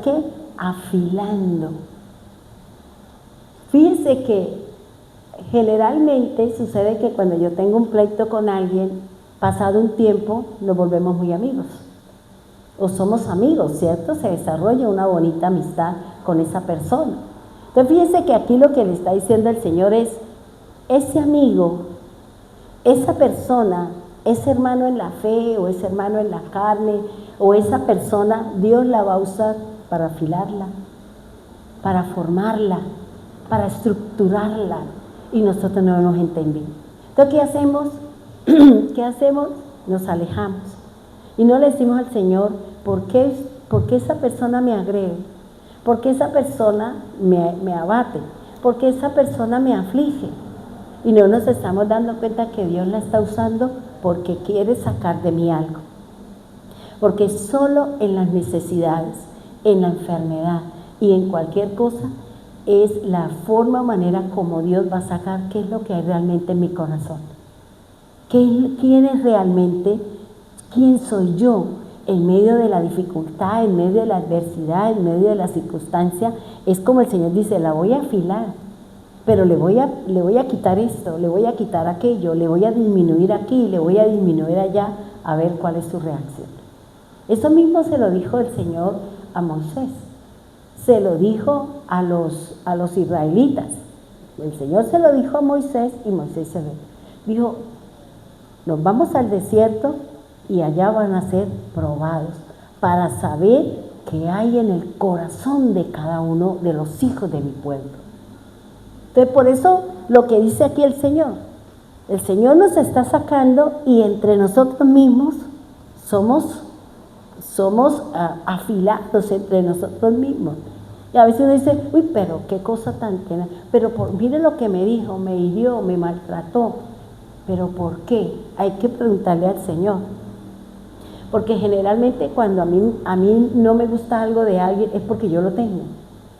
¿qué? Afilando. Fíjense que generalmente sucede que cuando yo tengo un pleito con alguien, pasado un tiempo nos volvemos muy amigos. O somos amigos, ¿cierto? Se desarrolla una bonita amistad con esa persona. Entonces fíjense que aquí lo que le está diciendo el Señor es, ese amigo, esa persona, ese hermano en la fe o ese hermano en la carne o esa persona, Dios la va a usar para afilarla, para formarla, para estructurarla y nosotros no hemos entendido. Entonces, ¿qué hacemos? ¿Qué hacemos? Nos alejamos y no le decimos al Señor, ¿por qué esa persona me agrede? ¿Por qué esa persona me abate? ¿Por qué esa persona me aflige? Y no nos estamos dando cuenta que Dios la está usando porque quiere sacar de mí algo. Porque solo en las necesidades, en la enfermedad y en cualquier cosa es la forma o manera como Dios va a sacar qué es lo que hay realmente en mi corazón. ¿Quién es realmente? ¿Quién soy yo? En medio de la dificultad, en medio de la adversidad, en medio de la circunstancia, es como el Señor dice, la voy a afilar, pero le voy a quitar esto, le voy a quitar aquello, le voy a disminuir aquí, le voy a disminuir allá, a ver cuál es su reacción. Eso mismo se lo dijo el Señor a Moisés, se lo dijo a los israelitas. El Señor se lo dijo a Moisés y Moisés se lo dijo, nos vamos al desierto y allá van a ser probados para saber qué hay en el corazón de cada uno de los hijos de mi pueblo. Entonces, por eso lo que dice aquí el Señor nos está sacando y entre nosotros mismos somos afilados entre nosotros mismos. Y a veces uno dice, uy, pero qué cosa tan pena, pero mire lo que me dijo, me hirió, me maltrató. ¿Pero por qué? Hay que preguntarle al Señor. Porque generalmente cuando a mí no me gusta algo de alguien es porque yo lo tengo.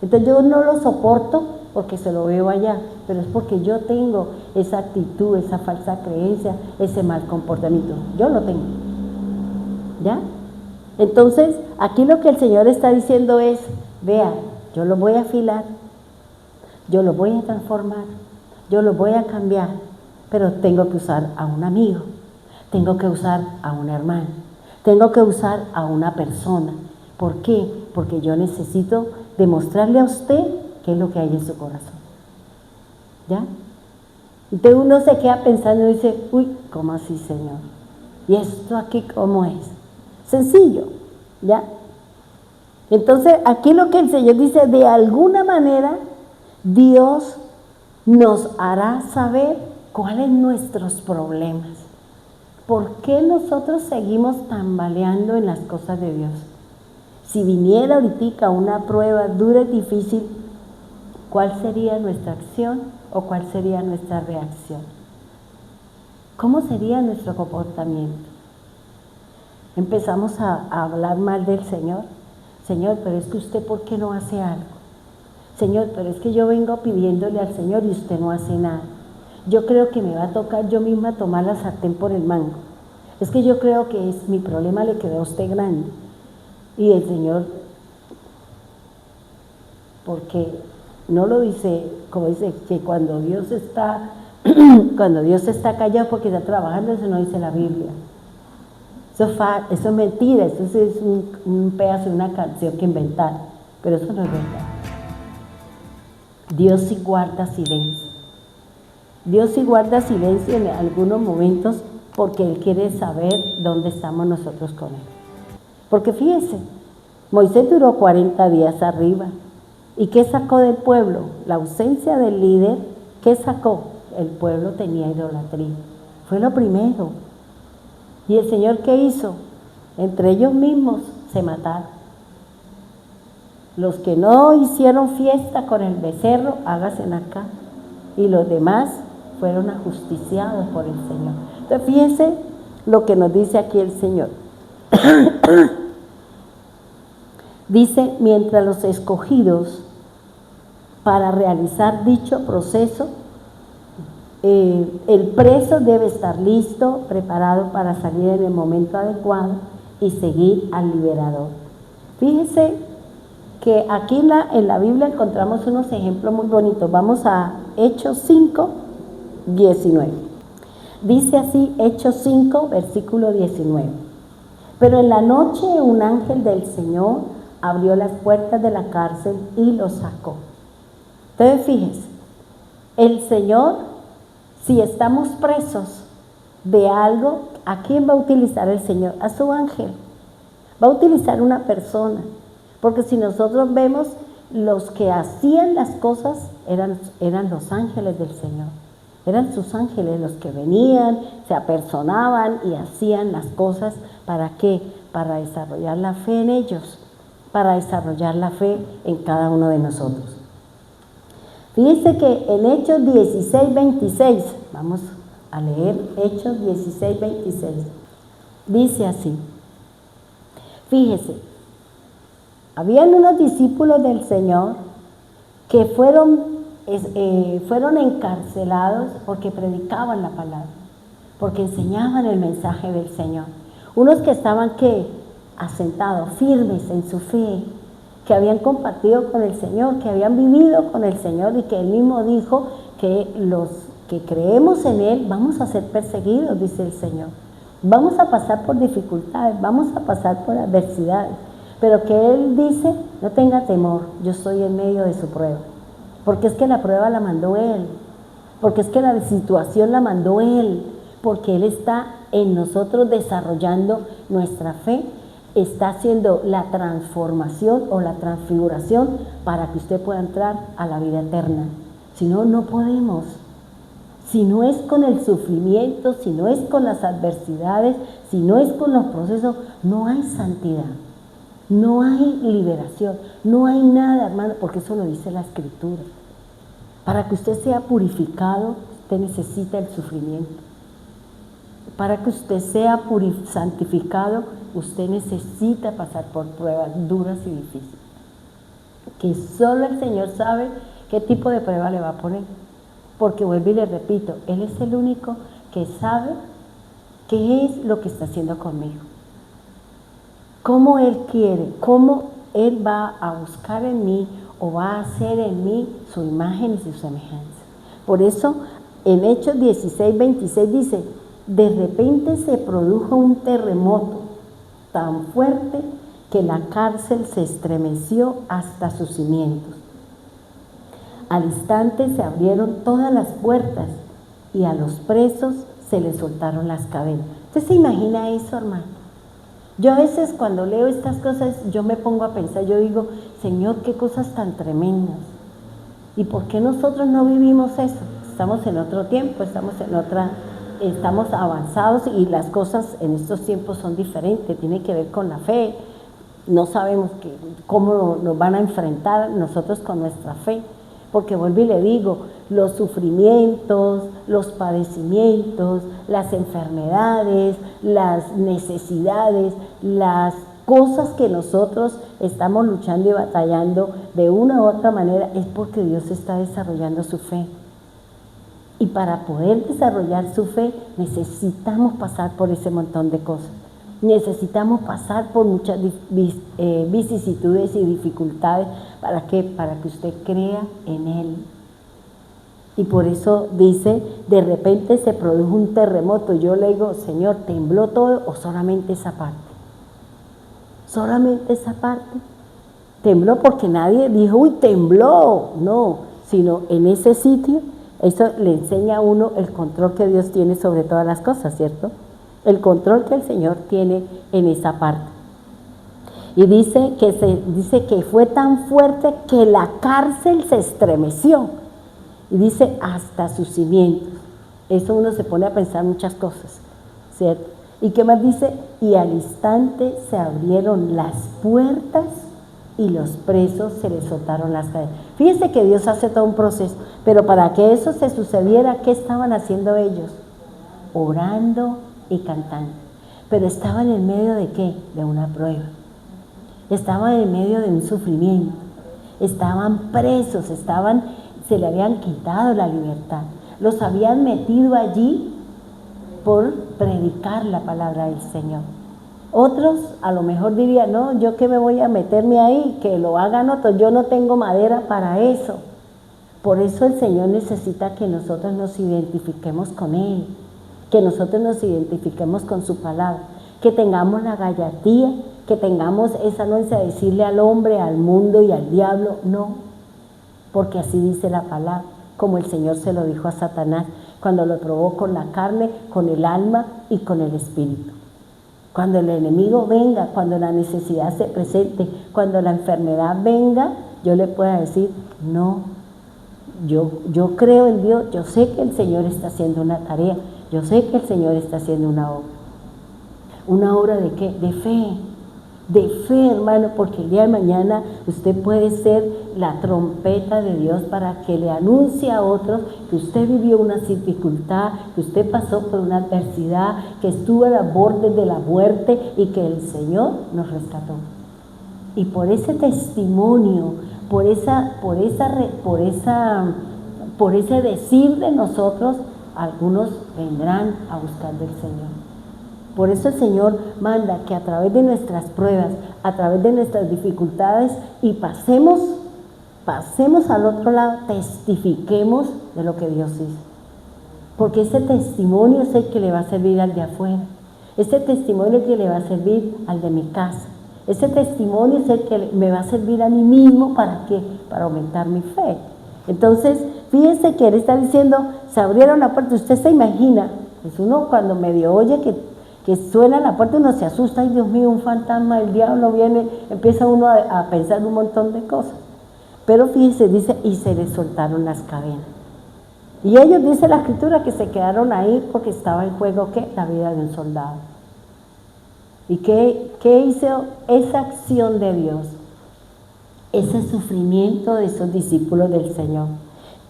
Entonces yo no lo soporto porque se lo veo allá, pero es porque yo tengo esa actitud, esa falsa creencia, ese mal comportamiento. Yo lo tengo. ¿Ya? Entonces, aquí lo que el Señor está diciendo es, vea, yo lo voy a afilar, yo lo voy a transformar, yo lo voy a cambiar, pero tengo que usar a un amigo, tengo que usar a un hermano, tengo que usar a una persona. ¿Por qué? Porque yo necesito demostrarle a usted qué es lo que hay en su corazón. ¿Ya? Entonces uno se queda pensando y dice, uy, ¿cómo así, Señor? ¿Y esto aquí cómo es? Sencillo, ¿ya? Entonces aquí lo que el Señor dice, de alguna manera Dios nos hará saber cuáles son nuestros problemas. ¿Por qué nosotros seguimos tambaleando en las cosas de Dios? Si viniera ahorita una prueba dura y difícil, ¿cuál sería nuestra acción o cuál sería nuestra reacción? ¿Cómo sería nuestro comportamiento? Empezamos a hablar mal del Señor. Señor, pero es que usted, ¿por qué no hace algo? Señor, pero es que yo vengo pidiéndole al Señor y usted no hace nada. Yo creo que me va a tocar yo misma tomar la sartén por el mango. Es que yo creo que mi problema le quedó a usted grande. Y el Señor, porque no lo dice, como dice, que cuando Dios está callado porque está trabajando, eso no dice la Biblia. Eso es mentira, eso es un pedazo de una canción que inventaron, pero eso no es verdad. Dios sí guarda silencio. Dios sí guarda silencio en algunos momentos porque Él quiere saber dónde estamos nosotros con Él. Porque fíjense, Moisés duró 40 días arriba. ¿Y qué sacó del pueblo? La ausencia del líder. ¿Qué sacó? El pueblo tenía idolatría. Fue lo primero. ¿Y el Señor qué hizo? Entre ellos mismos se mataron. Los que no hicieron fiesta con el becerro, háganse acá. Y los demás fueron ajusticiados por el Señor. Entonces fíjense lo que nos dice aquí el Señor. Dice, mientras los escogidos para realizar dicho proceso, el preso debe estar listo, preparado para salir en el momento adecuado y seguir al liberador. Fíjense que aquí en la Biblia encontramos unos ejemplos muy bonitos. Vamos a Hechos 5, 19. Dice así, Hechos 5, versículo 19. Pero en la noche un ángel del Señor abrió las puertas de la cárcel y los sacó. Entonces fíjense, el Señor, si estamos presos de algo, ¿a quién va a utilizar el Señor? A su ángel. Va a utilizar una persona. Porque si nosotros vemos, los que hacían las cosas eran los ángeles del Señor. Eran sus ángeles los que venían, se apersonaban y hacían las cosas. ¿Para qué? Para desarrollar la fe en ellos. para desarrollar la fe en cada uno de nosotros. Fíjense que en Hechos 16, 26, vamos a leer Hechos 16, 26, dice así, fíjese, habían unos discípulos del Señor que fueron encarcelados porque predicaban la palabra, porque enseñaban el mensaje del Señor. Unos que estaban asentados, firmes en su fe, que habían compartido con el Señor, que habían vivido con el Señor y que Él mismo dijo que los que creemos en Él vamos a ser perseguidos, dice el Señor. Vamos a pasar por dificultades, vamos a pasar por adversidades, pero que Él dice, no tenga temor, yo estoy en medio de su prueba. Porque es que la prueba la mandó Él, porque es que la situación la mandó Él, porque Él está en nosotros desarrollando nuestra fe, está haciendo la transformación o la transfiguración para que usted pueda entrar a la vida eterna. Si no, no podemos. Si no es con el sufrimiento, si no es con las adversidades, si no es con los procesos, no hay santidad, no hay liberación, no hay nada, hermano, porque eso lo dice la Escritura. Para que usted sea purificado, usted necesita el sufrimiento. Para que usted sea santificado, usted necesita pasar por pruebas duras y difíciles. Que solo el Señor sabe qué tipo de prueba le va a poner. Porque vuelvo y le repito, Él es el único que sabe qué es lo que está haciendo conmigo. Cómo Él quiere, cómo Él va a buscar en mí o va a hacer en mí su imagen y su semejanza. Por eso, en Hechos 16, 26 dice, de repente se produjo un terremoto tan fuerte que la cárcel se estremeció hasta sus cimientos. Al instante se abrieron todas las puertas y a los presos se les soltaron las cadenas. ¿Usted se imagina eso, hermano? Yo a veces cuando leo estas cosas, yo me pongo a pensar, yo digo, Señor, qué cosas tan tremendas. ¿Y por qué nosotros no vivimos eso? Estamos en otro tiempo, estamos avanzados y las cosas en estos tiempos son diferentes, tiene que ver con la fe. No sabemos cómo nos van a enfrentar nosotros con nuestra fe. Porque vuelvo y le digo, los sufrimientos, los padecimientos, las enfermedades, las necesidades, las cosas que nosotros estamos luchando y batallando de una u otra manera es porque Dios está desarrollando su fe. Y para poder desarrollar su fe necesitamos pasar por ese montón de cosas. Necesitamos pasar por muchas vicisitudes y dificultades. ¿Para qué? Para que usted crea en Él. Y por eso dice, de repente se produjo un terremoto. Yo le digo, Señor, ¿tembló todo o solamente esa parte? Solamente esa parte. Tembló porque nadie dijo, uy, tembló. No, sino en ese sitio, eso le enseña a uno el control que Dios tiene sobre todas las cosas, ¿cierto? El control que el Señor tiene en esa parte. Y dice que fue tan fuerte que la cárcel se estremeció. Y dice hasta sus cimientos. Eso uno se pone a pensar muchas cosas, ¿cierto? ¿Y qué más dice? Y al instante se abrieron las puertas y los presos se les soltaron las cadenas. Fíjense que Dios hace todo un proceso, pero para que eso se sucediera, ¿qué estaban haciendo ellos? Orando y cantando. Pero estaban en medio de ¿qué? De una prueba. Estaban en medio de un sufrimiento. Estaban presos, se le habían quitado la libertad. Los habían metido allí por predicar la palabra del Señor. Otros a lo mejor dirían, no, yo qué me voy a meterme ahí, que lo hagan otros, yo no tengo madera para eso. Por eso el Señor necesita que nosotros nos identifiquemos con Él, que nosotros nos identifiquemos con su palabra, que tengamos la gallardía, que tengamos esa anuencia de decirle al hombre, al mundo y al diablo, no, porque así dice la palabra, como el Señor se lo dijo a Satanás, cuando lo probó con la carne, con el alma y con el espíritu. Cuando el enemigo venga, cuando la necesidad se presente, cuando la enfermedad venga, yo le pueda decir, no, yo creo en Dios, yo sé que el Señor está haciendo una tarea, yo sé que el Señor está haciendo una obra. ¿Una obra de qué? De fe. de fe, hermano, porque el día de mañana usted puede ser la trompeta de Dios para que le anuncie a otros que usted vivió una dificultad, que usted pasó por una adversidad, que estuvo a borde de la muerte y que el Señor nos rescató. Y por ese testimonio, por ese decir de nosotros, algunos vendrán a buscar del Señor. Por eso el Señor manda que a través de nuestras pruebas, a través de nuestras dificultades y pasemos al otro lado, testifiquemos de lo que Dios hizo. Porque ese testimonio es el que le va a servir al de afuera. Ese testimonio es el que le va a servir al de mi casa. Ese testimonio es el que me va a servir a mí mismo, ¿para qué? Para aumentar mi fe. Entonces, fíjense que Él está diciendo, se abrieron la puerta. Usted se imagina, pues uno cuando medio oye que suena la puerta, uno se asusta, ay Dios mío, un fantasma, el diablo viene, empieza uno a pensar un montón de cosas. Pero fíjense, dice, y se les soltaron las cadenas. Y ellos, dice la Escritura, que se quedaron ahí porque estaba en juego, ¿qué? La vida de un soldado. ¿Y qué hizo esa acción de Dios? Ese sufrimiento de esos discípulos del Señor,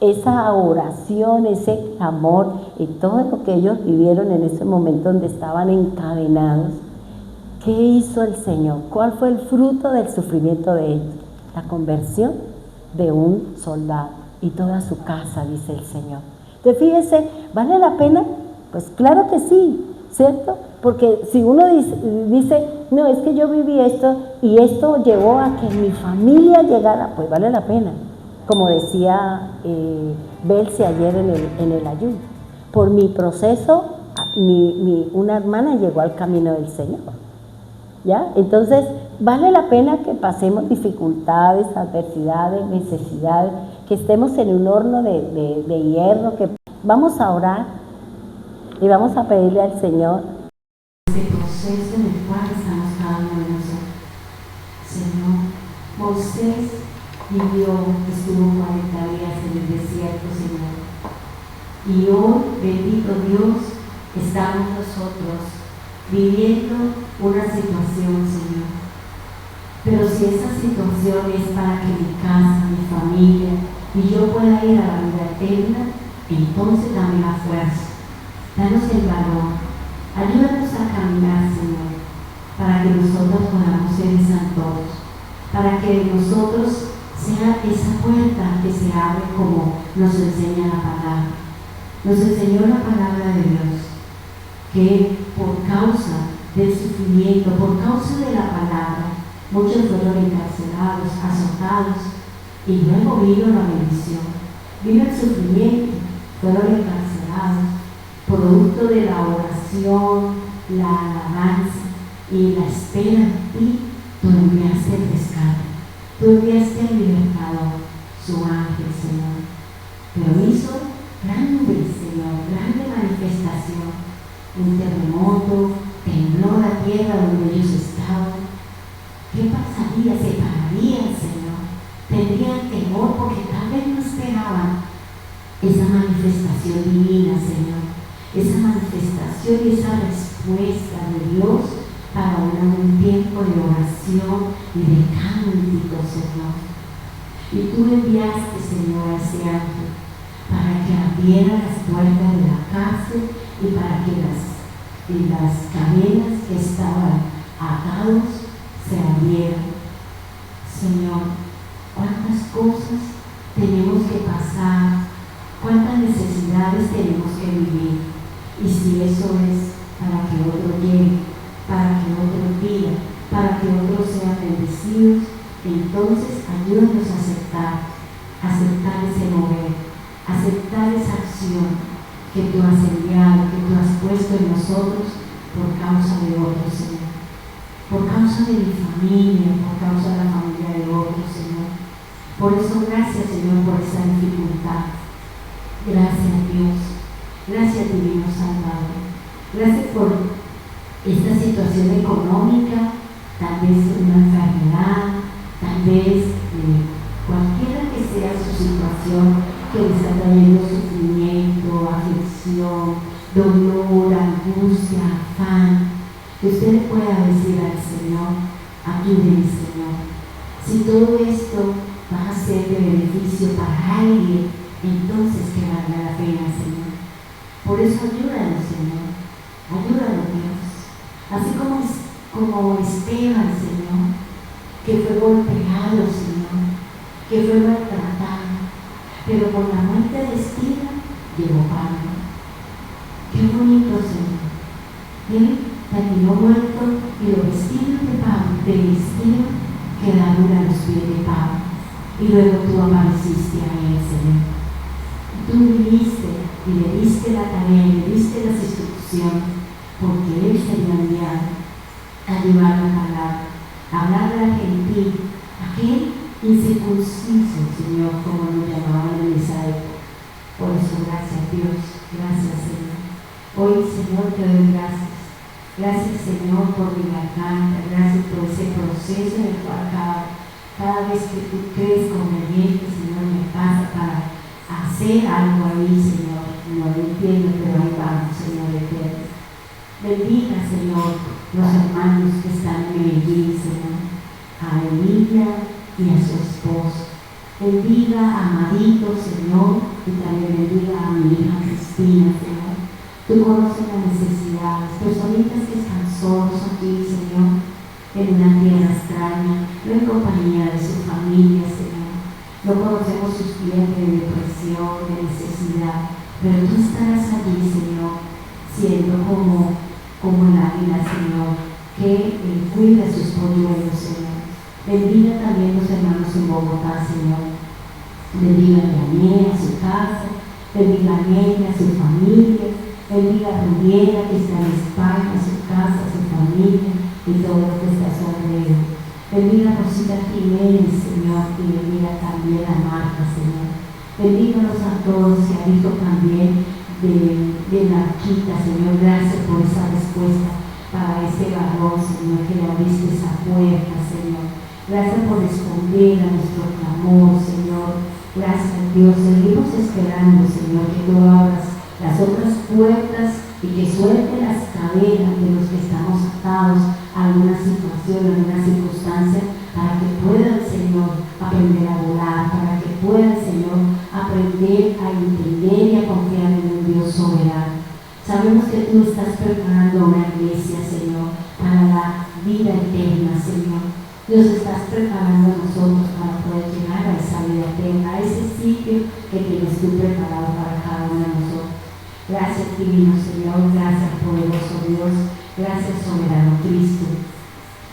esa oración, ese amor y todo lo que ellos vivieron en ese momento donde estaban encadenados. ¿Qué hizo el Señor? ¿Cuál fue el fruto del sufrimiento de ellos? La conversión de un soldado y toda su casa, dice el Señor. Entonces fíjense, ¿vale la pena? Pues claro que sí, ¿cierto? Porque si uno dice, no, es que yo viví esto y esto llevó a que mi familia llegara, pues vale la pena. Como decía Belce ayer en el ayuno, por mi proceso, una hermana llegó al camino del Señor, ¿ya? Entonces, vale la pena que pasemos dificultades, adversidades, necesidades, que estemos en un horno de hierro, que vamos a orar y vamos a pedirle al Señor. Este proceso en el cual estamos cada uno de nosotros. Señor, Moisés estuvo 40 días en el desierto, Señor. Y hoy, bendito Dios, estamos nosotros viviendo una situación, Señor. Pero si esa situación es para que mi casa, mi familia y yo pueda ir a la vida eterna, entonces dame la fuerza, danos el valor, ayúdanos a caminar, Señor, para que nosotros podamos ser santos, para que nosotros sea esa puerta que se abre como nos enseña la palabra. Nos enseñó la palabra de Dios, que por causa del sufrimiento, por causa de la palabra, muchos fueron encarcelados, azotados, y luego vino la bendición. Vino el sufrimiento, fueron encarcelados, producto de la oración, la alabanza y la espera en ti, tú enviaste el rescate. Tú enviaste al libertador, su ángel, Señor. Pero hizo grande, Señor, grande manifestación. Un terremoto, tembló la tierra donde ellos estaban. ¿Qué pasaría? Se pararían, Señor. Tendrían temor porque tal vez no esperaban esa manifestación divina, Señor. Esa manifestación y esa respuesta de Dios para un tiempo de oración y de cántico, Señor. Y tú enviaste, Señor, a ese ángel para que abriera las puertas de la cárcel y para que las cadenas que estaban atados se abrieran. Señor, cuántas cosas tenemos que pasar, cuántas necesidades tenemos que vivir. Y si eso es para que otro llegue, para que otros vivan, para que otros sean bendecidos, entonces ayúdanos a aceptar ese mover, aceptar esa acción que tú has enviado, que tú has puesto en nosotros por causa de otros, Señor. Por causa de mi familia, por causa de la familia de otros, Señor. Por eso, gracias, Señor, por esa dificultad. Gracias, Dios. Gracias, Divino Salvador. Gracias por esta situación económica, tal vez una enfermedad, tal vez cualquiera que sea su situación que le está trayendo sufrimiento, aflicción, dolor, angustia, afán, que usted le pueda decir al Señor, Ayúdenme, Señor. Si todo esto va a ser de beneficio para alguien, entonces que valga la pena, Señor. Por eso ayúdanos, Señor. Ayúdanos, Dios. Así como Esteban, Señor, que fue golpeado, Señor, que fue maltratado, pero por la muerte de Esteban llegó Pablo. Qué bonito, Señor. Él terminó muerto y los vestidos de Pablo, de Esteban, quedaron a los pies de Pablo. Y luego tú apareciste a él, Señor. Tú viniste y le diste la tarea, le diste las instrucciones, porque él se había enviado a llevar la palabra, a hablar al gentil, aquel incircunciso, Señor, como lo llamaban en esa época. Por eso, gracias Dios, gracias Señor. Hoy, Señor, te doy gracias. Gracias, Señor, por mi garganta, gracias por ese proceso en el cual cada vez que tú crees conveniente, Señor, me pasa para hacer algo ahí, Señor. No lo entiendo, pero ahí vamos, Señor eterno. Bendiga, Señor, los hermanos que están en Medellín, Señor, a Emilia y a su esposo. Bendiga a Amadito, Señor, y también bendiga a mi hija Cristina, Señor. Tú conoces las necesidades, personitas que están solos aquí, Señor, en una tierra extraña, no en compañía de su familia, Señor. No conocemos sus tiempos de depresión, de necesidad, pero tú estarás allí, Señor, siendo como el águila, Señor, que cuida sus polluelos, Señor. Bendiga también los hermanos en Bogotá, Señor. Bendiga a Daniel, a su casa, bendiga a ella, a su familia. Bendiga a Rubiera, que está en España, a su casa, a su familia y todo lo que está a su alrededor. Bendiga a Rosita Jiménez, Señor, y bendiga también a Marta, Señor. Bendíganos a todos y a Hijo también de Narquita, Señor. Gracias por esa respuesta para ese varón, Señor, que le abriste esa puerta, Señor. Gracias por responder a nuestro clamor, Señor. Gracias, Dios. Seguimos esperando, Señor, que tú abras las otras puertas y que suelte las cadenas de los que estamos atados a alguna situación, a alguna circunstancia, para que puedan, Señor, aprender a volar, para que puedan, Señor, aprender a entender y a confiar en un Dios soberano. Sabemos que tú estás preparando una iglesia, Señor, para la vida eterna, Señor. Dios, estás preparando a nosotros para poder llegar a esa vida eterna, a ese sitio que tienes tú preparado para cada uno de nosotros. Gracias, divino Señor, gracias, poderoso Dios, gracias, soberano Cristo.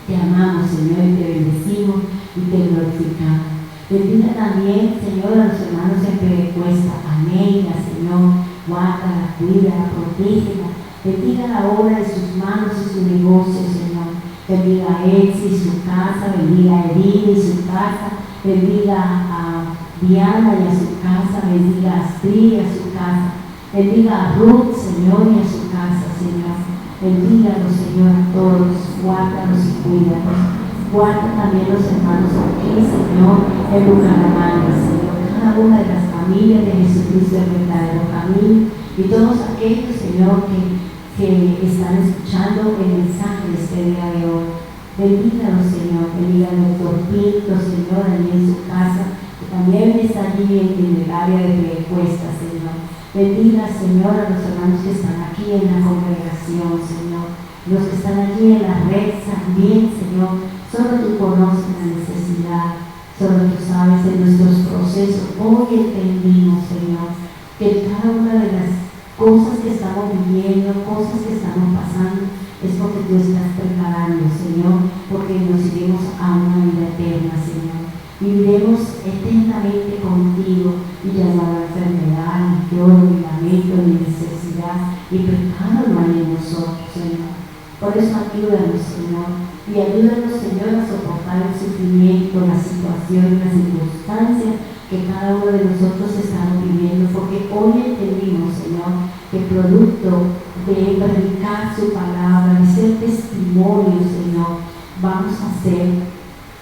Te amamos, Señor, y te bendecimos y te glorificamos. Bendiga también, Señor, a los hermanos en Perecuesta, a Neida, Señor, guárdala, cuídala, protégela. Bendiga la obra de sus manos y su negocio, Señor. Bendiga a Elsie y su casa, bendiga a Edith y su casa, bendiga a Diana y a su casa, bendiga a Astrid y a su casa. Bendiga a Ruth, Señor, y a su casa, Señor. Bendígalos, Señor, a todos, guárdalos y cuídalos. Guarda también los hermanos aquí, Señor, en Bucaramanga, Señor. Cada una de las familias de Jesucristo, el verdadero camino. Y todos aquellos, Señor, que están escuchando el mensaje de este día de hoy. Bendígalos, Señor. Bendiga al doctor Pinto, Señor, allí en su casa, que también está allí en el área de Perecuesta, Señor. Bendiga, Señor, a los hermanos que están aquí en la congregación, Señor. Los que están allí en la red también, Señor. Solo tú conoces la necesidad. Solo tú sabes de nuestros procesos. Hoy entendimos, Señor, que cada una de las cosas que estamos viviendo, cosas que estamos pasando, es porque tú estás preparando, Señor, porque nos iremos a una vida eterna, Señor. Viviremos eternamente contigo y ya no habrá enfermedad, ni dolor, ni lamento, ni necesidad, y pecado no hay en nosotros, Señor. Por eso ayúdanos, Señor, y ayúdanos, Señor, a soportar el sufrimiento, la situación, la circunstancia que cada uno de nosotros estamos viviendo, porque hoy entendimos, Señor, que producto de predicar su palabra, de ser testimonio, Señor, vamos a ser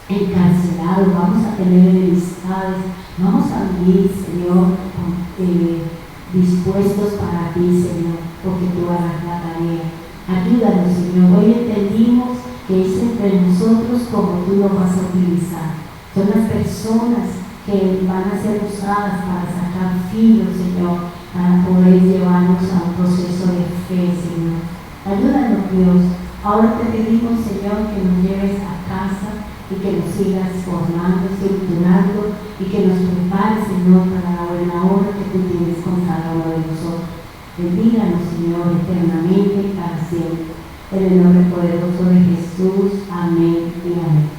encarcelados, vamos a tener enemistades, vamos a vivir, Señor, dispuestos para ti, Señor, porque tú harás la tarea. Ayúdanos, Señor. Hoy entendimos que es entre nosotros como tú lo vas a utilizar. Son las personas que van a ser usadas para sacar filos, Señor, para poder llevarnos a un proceso de fe, Señor. Ayúdanos, Dios. Ahora te pedimos, Señor, que nos lleves a casa y que nos sigas formando, estructurando y que nos prepares, Señor, para la buena obra que tú tienes con cada uno de nosotros. Bendíganos, Señor, eternamente y para siempre. En el nombre poderoso de Jesús. Amén y amén.